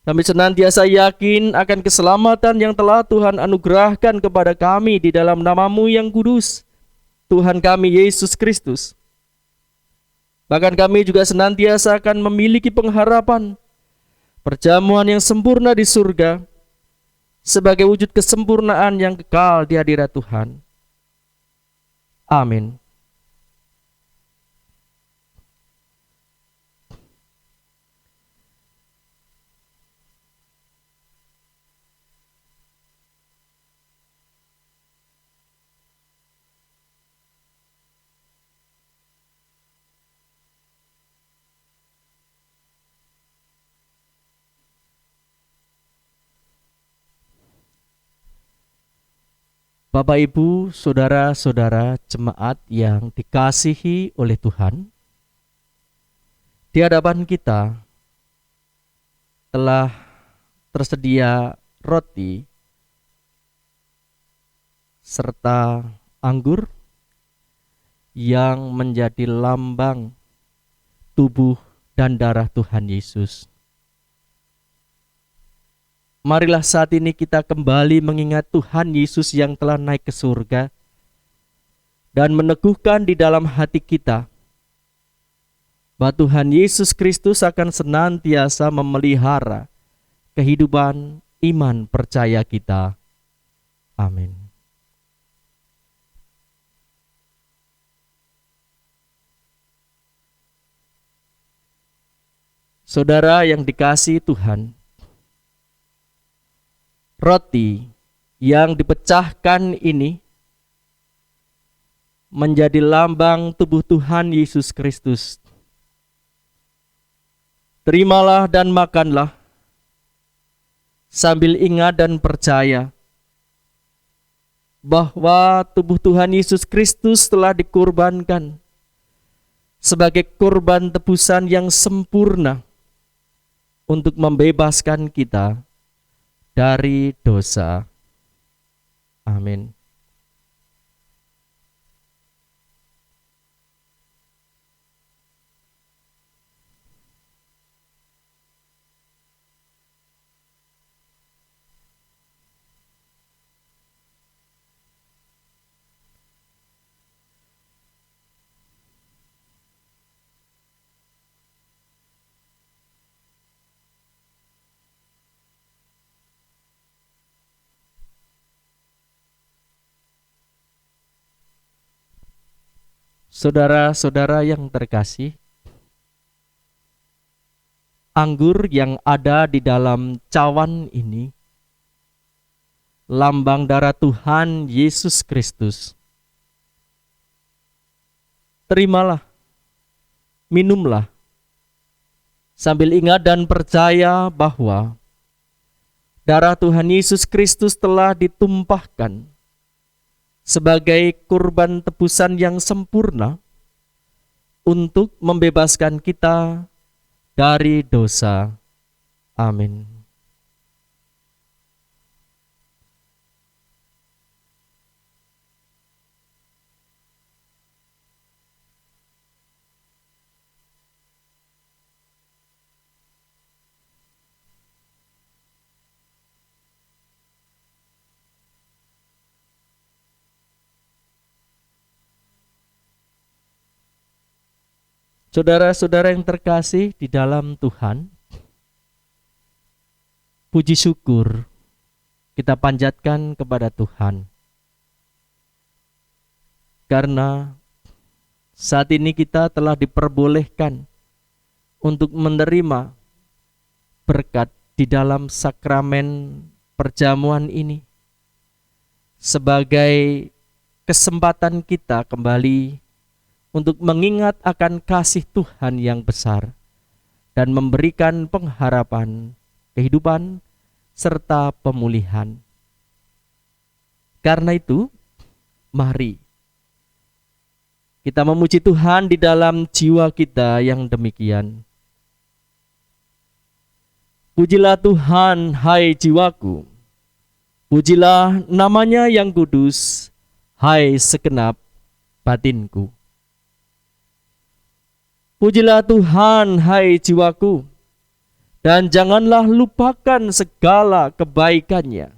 kami senantiasa yakin akan keselamatan yang telah Tuhan anugerahkan kepada kami di dalam nama-Mu yang kudus, Tuhan kami Yesus Kristus. Bahkan kami juga senantiasa akan memiliki pengharapan perjamuan yang sempurna di surga sebagai wujud kesempurnaan yang kekal di hadirat Tuhan. Amin. Bapak, Ibu, saudara-saudara jemaat yang dikasihi oleh Tuhan, di hadapan kita telah tersedia roti serta anggur yang menjadi lambang tubuh dan darah Tuhan Yesus. Marilah saat ini kita kembali mengingat Tuhan Yesus yang telah naik ke surga dan meneguhkan di dalam hati kita bahwa Tuhan Yesus Kristus akan senantiasa memelihara kehidupan iman percaya kita. Amin. Saudara yang dikasihi Tuhan, roti yang dipecahkan ini menjadi lambang tubuh Tuhan Yesus Kristus Terimalah dan makanlah, sambil ingat dan percaya bahwa tubuh Tuhan Yesus Kristus telah dikorbankan sebagai korban tebusan yang sempurna untuk membebaskan kita dari dosa. Amin. Saudara-saudara yang terkasih, anggur yang ada di dalam cawan ini lambang darah Tuhan Yesus Kristus. Terimalah, minumlah, sambil ingat dan percaya bahwa darah Tuhan Yesus Kristus telah ditumpahkan sebagai kurban tebusan yang sempurna untuk membebaskan kita dari dosa. Amin. Saudara-saudara yang terkasih di dalam Tuhan, puji syukur kita panjatkan kepada Tuhan. Karena saat ini kita telah diperbolehkan untuk menerima berkat di dalam sakramen perjamuan ini sebagai kesempatan kita kembali untuk mengingat akan kasih Tuhan yang besar dan memberikan pengharapan, kehidupan, serta pemulihan. Karena itu, mari kita memuji Tuhan di dalam jiwa kita yang demikian. Pujilah Tuhan, hai jiwaku. Pujilah namanya yang kudus, hai segenap batinku. Pujilah Tuhan, hai jiwaku, dan janganlah lupakan segala kebaikannya.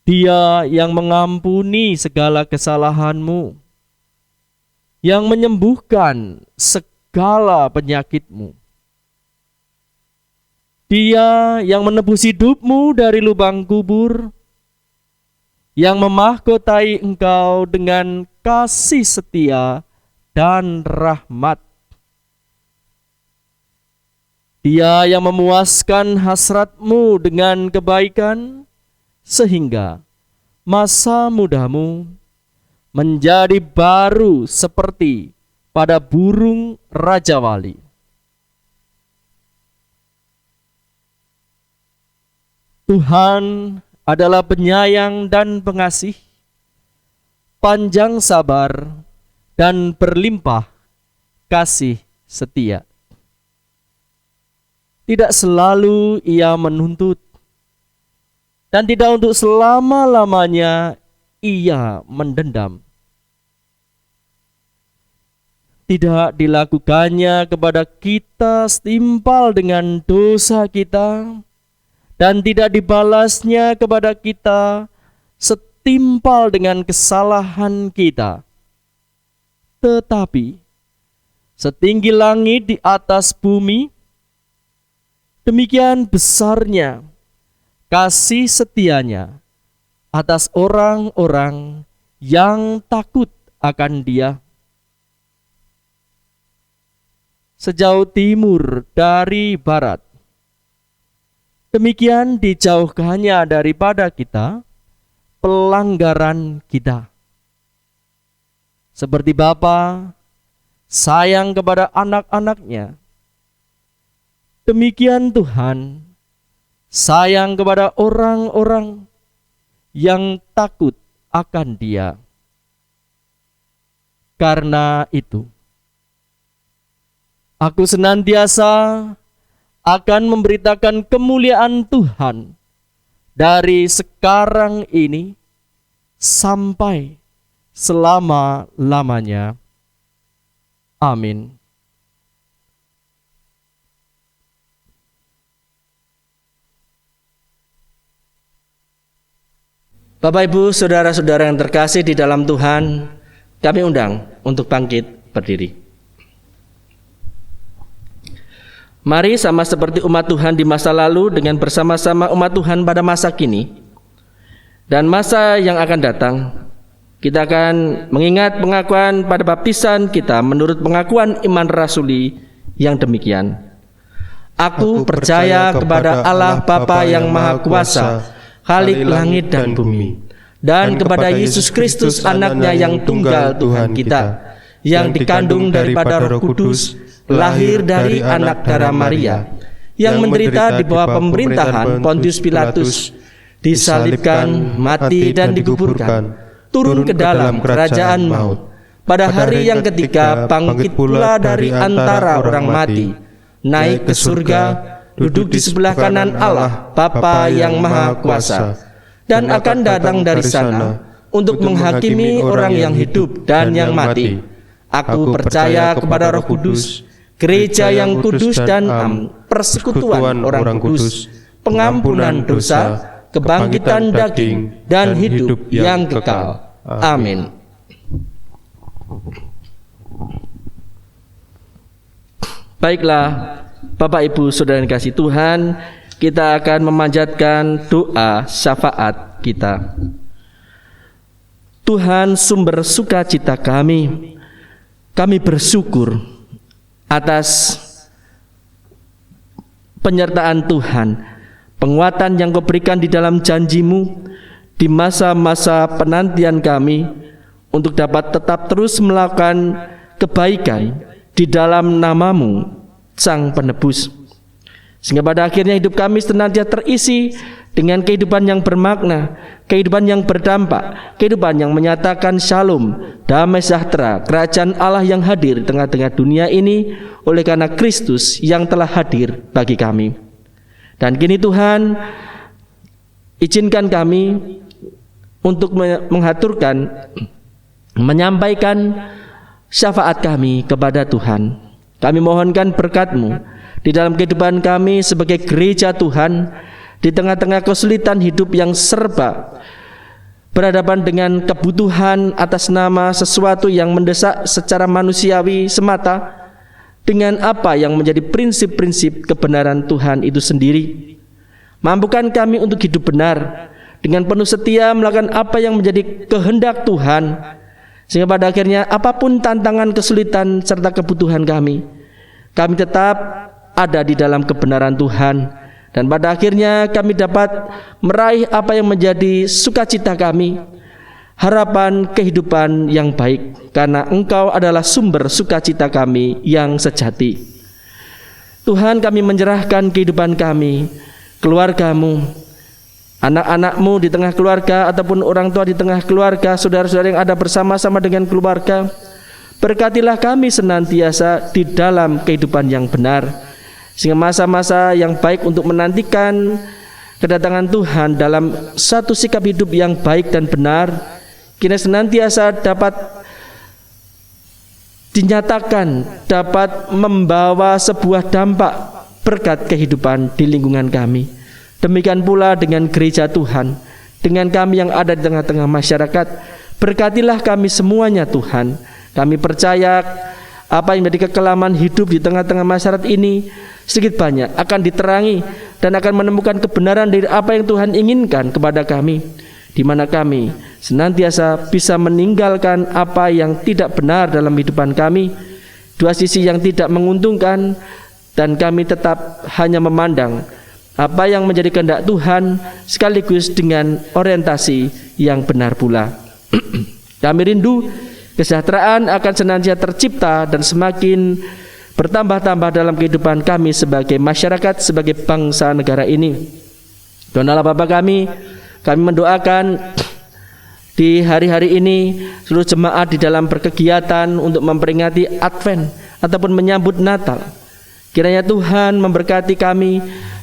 Dia yang mengampuni segala kesalahanmu, yang menyembuhkan segala penyakitmu. Dia yang menebus hidupmu dari lubang kubur, yang memahkotai engkau dengan kasih setia dan rahmat. Dia yang memuaskan hasratmu dengan kebaikan, sehingga masa mudamu menjadi baru seperti pada burung rajawali. Tuhan adalah penyayang dan pengasih, panjang sabar, dan berlimpah kasih setia. Tidak selalu ia menuntut, dan tidak untuk selama-lamanya ia mendendam. Tidak dilakukannya kepada kita setimpal dengan dosa kita, dan tidak dibalasnya kepada kita setimpal dengan kesalahan kita. Tetapi setinggi langit di atas bumi, demikian besarnya kasih setianya atas orang-orang yang takut akan Dia. Sejauh timur dari barat, demikian dijauhkannya daripada kita pelanggaran kita. Seperti Bapa sayang kepada anak-anaknya, Demikian Tuhan sayang kepada orang-orang yang takut akan Dia. Karena itu, aku senantiasa akan memberitakan kemuliaan Tuhan dari sekarang ini sampai selama-lamanya. Amin. Bapak, Ibu, saudara-saudara yang terkasih di dalam Tuhan, kami undang untuk bangkit berdiri. Mari sama seperti umat Tuhan di masa lalu dengan bersama-sama umat Tuhan pada masa kini dan masa yang akan datang, kita akan mengingat pengakuan pada baptisan kita menurut pengakuan iman rasuli yang demikian. Aku percaya kepada Allah Bapa yang Maha Kuasa, Khalik langit dan bumi, dan kepada Yesus Kristus anaknya yang tunggal Tuhan kita, yang dikandung daripada Roh Kudus, lahir dari anak darah Maria, yang menderita di bawah pemerintahan Pontius Pilatus, disalibkan, mati dan dikuburkan, turun ke dalam kerajaan maut, pada hari yang ketiga bangkit pula dari antara orang mati, naik ke surga, duduk di sebelah kanan Allah Bapa yang Maha Kuasa, dan akan datang dari sana untuk menghakimi orang yang hidup dan yang mati. Aku percaya kepada Roh Kudus, gereja yang kudus dan persekutuan orang kudus, pengampunan dosa, kebangkitan daging, dan hidup yang kekal. Amin. Baiklah, Bapak, Ibu, saudara yang kasih Tuhan, kita akan memanjatkan doa syafaat kita. Tuhan, sumber sukacita kami bersyukur atas penyertaan Tuhan, penguatan yang Kau berikan di dalam janji-Mu di masa-masa penantian kami untuk dapat tetap terus melakukan kebaikan di dalam nama-Mu, Sang Penebus, sehingga pada akhirnya hidup kami senantiasa terisi dengan kehidupan yang bermakna, kehidupan yang berdampak, kehidupan yang menyatakan shalom, damai sejahtera, kerajaan Allah yang hadir di tengah-tengah dunia ini oleh karena Kristus yang telah hadir bagi kami. Dan kini Tuhan, izinkan kami untuk mengaturkan, menyampaikan syafaat kami kepada Tuhan. Kami mohonkan berkat-Mu di dalam kehidupan kami sebagai gereja Tuhan, di tengah-tengah kesulitan hidup yang serba berhadapan dengan kebutuhan atas nama sesuatu yang mendesak secara manusiawi semata, dengan apa yang menjadi prinsip-prinsip kebenaran Tuhan itu sendiri. Mampukan kami untuk hidup benar, dengan penuh setia melakukan apa yang menjadi kehendak Tuhan, sehingga pada akhirnya apapun tantangan, kesulitan, serta kebutuhan kami tetap ada di dalam kebenaran Tuhan. Dan pada akhirnya kami dapat meraih apa yang menjadi sukacita kami, harapan kehidupan yang baik, karena Engkau adalah sumber sukacita kami yang sejati. Tuhan, kami menyerahkan kehidupan kami, keluarga-Mu, anak-anak-Mu di tengah keluarga, ataupun orang tua di tengah keluarga, saudara-saudara yang ada bersama-sama dengan keluarga. Berkatilah kami senantiasa di dalam kehidupan yang benar, sehingga masa-masa yang baik untuk menantikan kedatangan Tuhan dalam satu sikap hidup yang baik dan benar, kini senantiasa dapat dinyatakan, dapat membawa sebuah dampak berkat kehidupan di lingkungan kami. Demikian pula dengan gereja Tuhan, dengan kami yang ada di tengah-tengah masyarakat. Berkatilah kami semuanya Tuhan. Kami percaya apa yang menjadi kekelaman hidup di tengah-tengah masyarakat ini sedikit banyak akan diterangi dan akan menemukan kebenaran dari apa yang Tuhan inginkan kepada kami, di mana kami senantiasa bisa meninggalkan apa yang tidak benar dalam kehidupan kami, dua sisi yang tidak menguntungkan, dan kami tetap hanya memandang apa yang menjadi kehendak Tuhan sekaligus dengan orientasi yang benar pula. Kami rindu kesejahteraan akan senantiasa tercipta dan semakin bertambah-tambah dalam kehidupan kami sebagai masyarakat, sebagai bangsa negara ini. Tuhan Allah Bapa kami mendoakan di hari-hari ini seluruh jemaat di dalam berkegiatan untuk memperingati Advent ataupun menyambut Natal. Kiranya Tuhan memberkati kami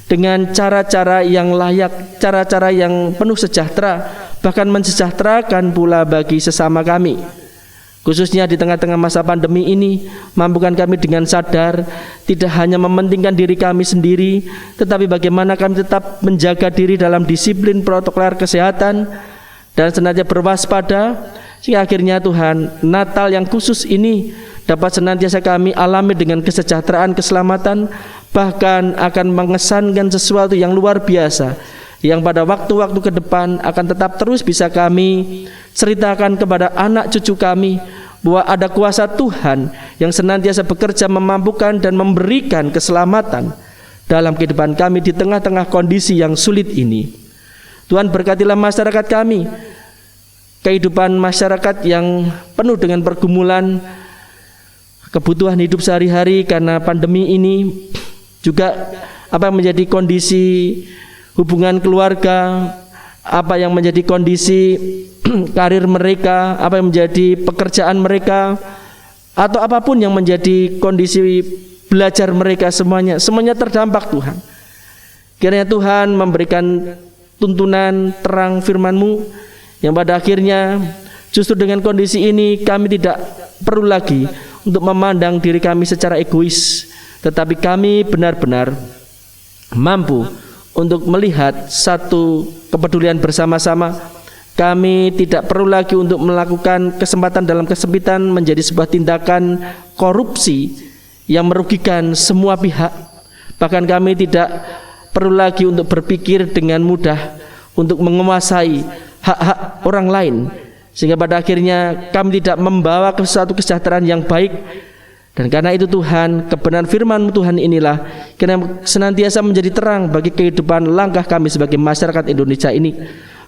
dengan cara-cara yang layak, cara-cara yang penuh sejahtera, bahkan mensejahterakan pula bagi sesama kami. Khususnya di tengah-tengah masa pandemi ini, mampukan kami dengan sadar tidak hanya mementingkan diri kami sendiri, tetapi bagaimana kami tetap menjaga diri dalam disiplin protokol kesehatan dan senantiasa berwaspada, sehingga akhirnya Tuhan, Natal yang khusus ini dapat senantiasa kami alami dengan kesejahteraan, keselamatan, bahkan akan mengesankan sesuatu yang luar biasa yang pada waktu-waktu ke depan akan tetap terus bisa kami ceritakan kepada anak cucu kami bahwa ada kuasa Tuhan yang senantiasa bekerja memampukan dan memberikan keselamatan dalam kehidupan kami di tengah-tengah kondisi yang sulit ini. Tuhan berkatilah masyarakat kami, kehidupan masyarakat yang penuh dengan pergumulan, kebutuhan hidup sehari-hari karena pandemi ini, juga apa yang menjadi kondisi hubungan keluarga, apa yang menjadi kondisi karir mereka, apa yang menjadi pekerjaan mereka, atau apapun yang menjadi kondisi belajar mereka, semuanya terdampak Tuhan. Kiranya Tuhan memberikan tuntunan terang firman-Mu yang pada akhirnya justru dengan kondisi ini kami tidak perlu lagi untuk memandang diri kami secara egois, tetapi kami benar-benar mampu untuk melihat satu kepedulian bersama-sama. Kami tidak perlu lagi untuk melakukan kesempatan dalam kesempitan menjadi sebuah tindakan korupsi yang merugikan semua pihak. Bahkan kami tidak perlu lagi untuk berpikir dengan mudah untuk menguasai hak-hak orang lain, sehingga pada akhirnya kami tidak membawa ke suatu kesejahteraan yang baik. Dan karena itu Tuhan, kebenaran firman-Mu Tuhan inilah karena senantiasa menjadi terang bagi kehidupan langkah kami sebagai masyarakat Indonesia ini.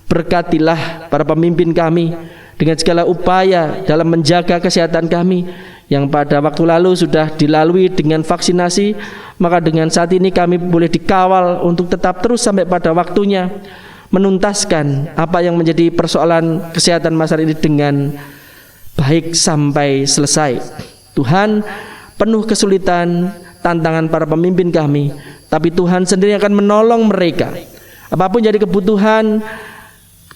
Berkatilah para pemimpin kami dengan segala upaya dalam menjaga kesehatan kami yang pada waktu lalu sudah dilalui dengan vaksinasi, maka dengan saat ini kami boleh dikawal untuk tetap terus sampai pada waktunya menuntaskan apa yang menjadi persoalan kesehatan masyarakat ini dengan baik sampai selesai. Tuhan, penuh kesulitan, tantangan para pemimpin kami, tapi Tuhan sendiri akan menolong mereka. Apapun jadi kebutuhan,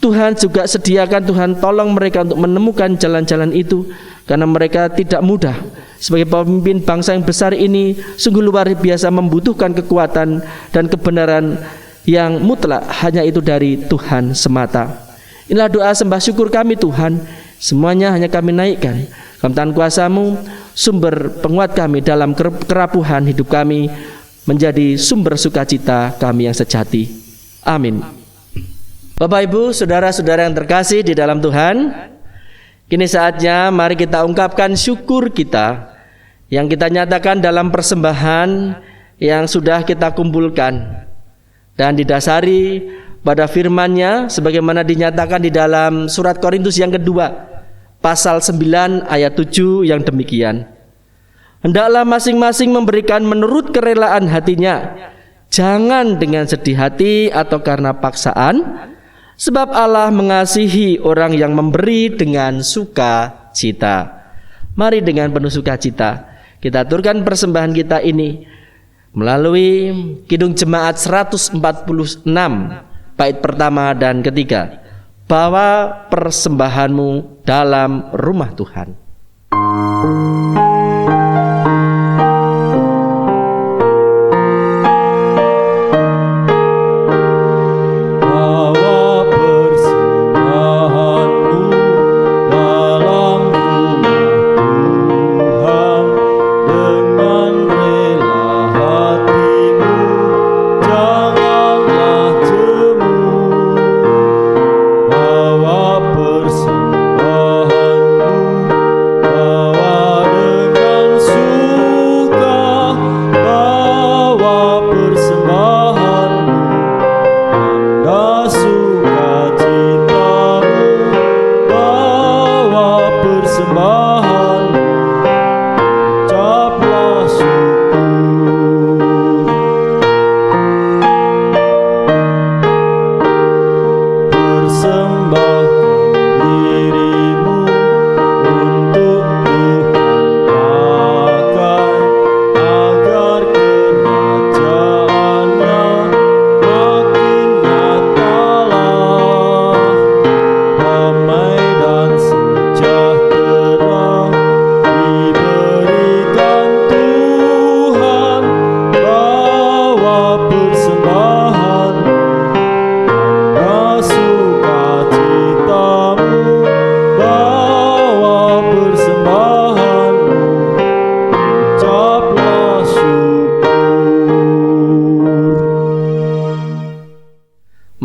Tuhan juga sediakan, Tuhan tolong mereka untuk menemukan jalan-jalan itu, karena mereka tidak mudah. Sebagai pemimpin bangsa yang besar ini sungguh luar biasa membutuhkan kekuatan dan kebenaran yang mutlak hanya itu dari Tuhan semata. Inilah doa sembah syukur kami Tuhan, semuanya hanya kami naikkan. Dalam tangan kuasa-Mu, sumber penguat kami dalam kerapuhan hidup kami, menjadi sumber sukacita kami yang sejati. Amin. Bapak Ibu, saudara-saudara yang terkasih di dalam Tuhan, kini saatnya mari kita ungkapkan syukur kita yang kita nyatakan dalam persembahan yang sudah kita kumpulkan dan didasari pada firman-Nya sebagaimana dinyatakan di dalam surat Korintus yang kedua pasal 9 ayat 7 yang demikian. Hendaklah masing-masing memberikan menurut kerelaan hatinya, jangan dengan sedih hati atau karena paksaan, sebab Allah mengasihi orang yang memberi dengan sukacita. Mari dengan penuh sukacita kita aturkan persembahan kita ini melalui Kidung Jemaat 146 bait pertama dan ketiga. Bawa persembahanmu dalam rumah Tuhan. Bawa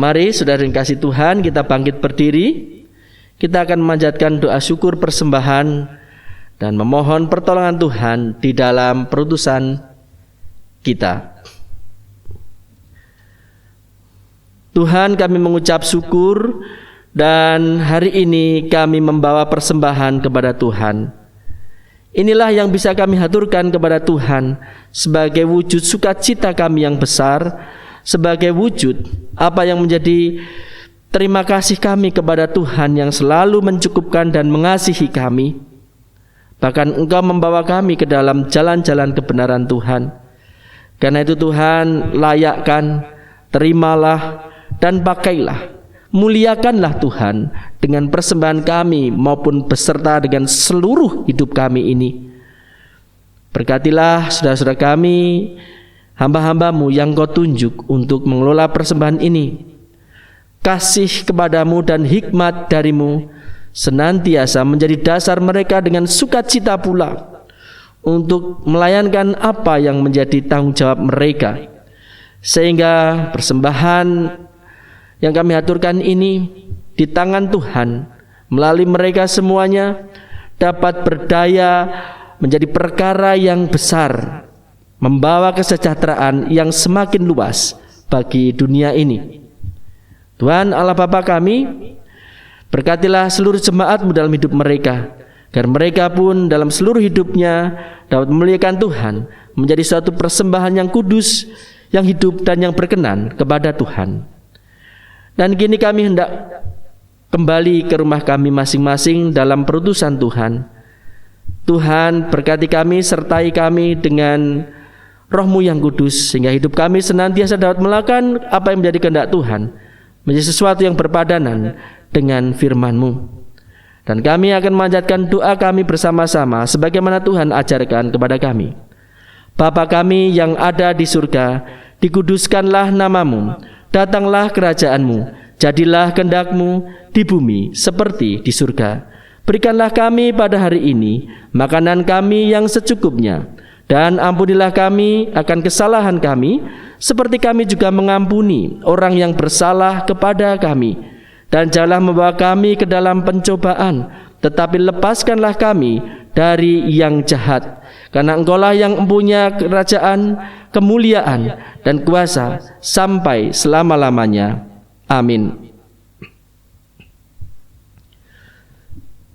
Mari saudara yang kasih Tuhan, kita bangkit berdiri. Kita akan memanjatkan doa syukur persembahan dan memohon pertolongan Tuhan di dalam perutusan kita. Tuhan, kami mengucap syukur dan hari ini kami membawa persembahan kepada Tuhan. Inilah yang bisa kami haturkan kepada Tuhan sebagai wujud sukacita kami yang besar, sebagai wujud apa yang menjadi terima kasih kami kepada Tuhan yang selalu mencukupkan dan mengasihi kami. Bahkan Engkau membawa kami ke dalam jalan-jalan kebenaran Tuhan. Karena itu Tuhan, layakkan, terimalah dan pakailah, muliakanlah Tuhan dengan persembahan kami maupun beserta dengan seluruh hidup kami ini. Berkatilah saudara-saudara kami, hamba-hambamu yang Kau tunjuk untuk mengelola persembahan ini. Kasih kepadamu dan hikmat darimu senantiasa menjadi dasar mereka dengan sukacita pula untuk melayankan apa yang menjadi tanggung jawab mereka, sehingga persembahan yang kami aturkan ini di tangan Tuhan melalui mereka semuanya dapat berdaya menjadi perkara yang besar, membawa kesejahteraan yang semakin luas bagi dunia ini. Tuhan Allah Bapa kami, berkatilah seluruh jemaat-Mu dalam hidup mereka, agar mereka pun dalam seluruh hidupnya dapat memuliakan Tuhan, menjadi suatu persembahan yang kudus, yang hidup dan yang berkenan kepada Tuhan. Dan kini kami hendak kembali ke rumah kami masing-masing dalam perutusan Tuhan. Tuhan berkati kami, sertai kami dengan Roh-Mu yang kudus, sehingga hidup kami senantiasa dapat melakukan apa yang menjadi kehendak Tuhan, menjadi sesuatu yang berpadanan dengan firman-Mu. Dan kami akan memanjatkan doa kami bersama-sama sebagaimana Tuhan ajarkan kepada kami. Bapa kami yang ada di surga, dikuduskanlah nama-Mu, datanglah kerajaan-Mu, jadilah kehendak-Mu di bumi seperti di surga. Berikanlah kami pada hari ini makanan kami yang secukupnya, dan ampunilah kami akan kesalahan kami, seperti kami juga mengampuni orang yang bersalah kepada kami. Dan janganlah membawa kami ke dalam pencobaan, tetapi lepaskanlah kami dari yang jahat. Karena Engkaulah yang mempunyai kerajaan, kemuliaan, dan kuasa sampai selama-lamanya. Amin.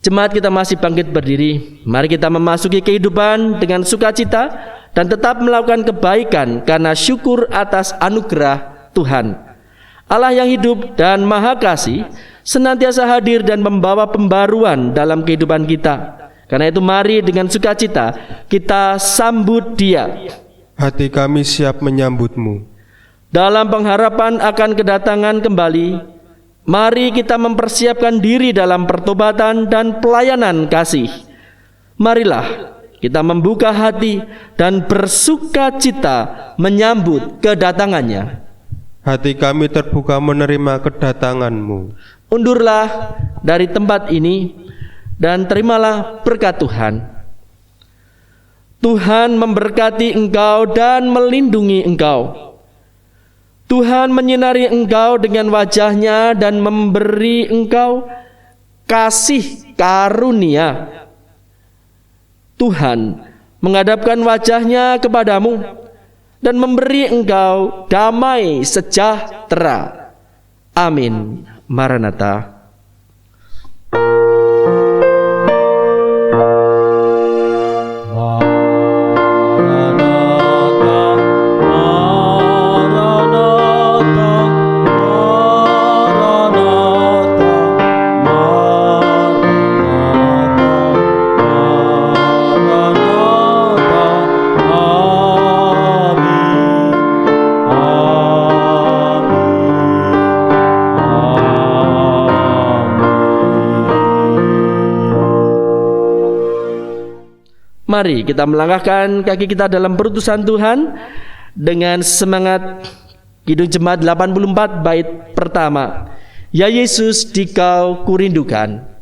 Jemaat, kita masih bangkit berdiri. Mari kita memasuki kehidupan dengan sukacita dan tetap melakukan kebaikan karena syukur atas anugerah Tuhan. Allah yang hidup dan maha kasih senantiasa hadir dan membawa pembaruan dalam kehidupan kita. Karena itu mari dengan sukacita kita sambut Dia. Hati kami siap menyambut-Mu. Dalam pengharapan akan kedatangan kembali, mari kita mempersiapkan diri dalam pertobatan dan pelayanan kasih. Marilah kita membuka hati dan bersukacita menyambut kedatangannya. Hati kami terbuka menerima kedatangan-Mu. Undurlah dari tempat ini dan terimalah berkat Tuhan. Tuhan memberkati engkau dan melindungi engkau. Tuhan menyinari engkau dengan wajah-Nya dan memberi engkau kasih karunia. Tuhan menghadapkan wajah-Nya kepadamu dan memberi engkau damai sejahtera. Amin. Maranatha. Mari kita melangkahkan kaki kita dalam perutusan Tuhan dengan semangat Kidung Jemaat 84 bait pertama. Ya Yesus, Dikau kurindukan.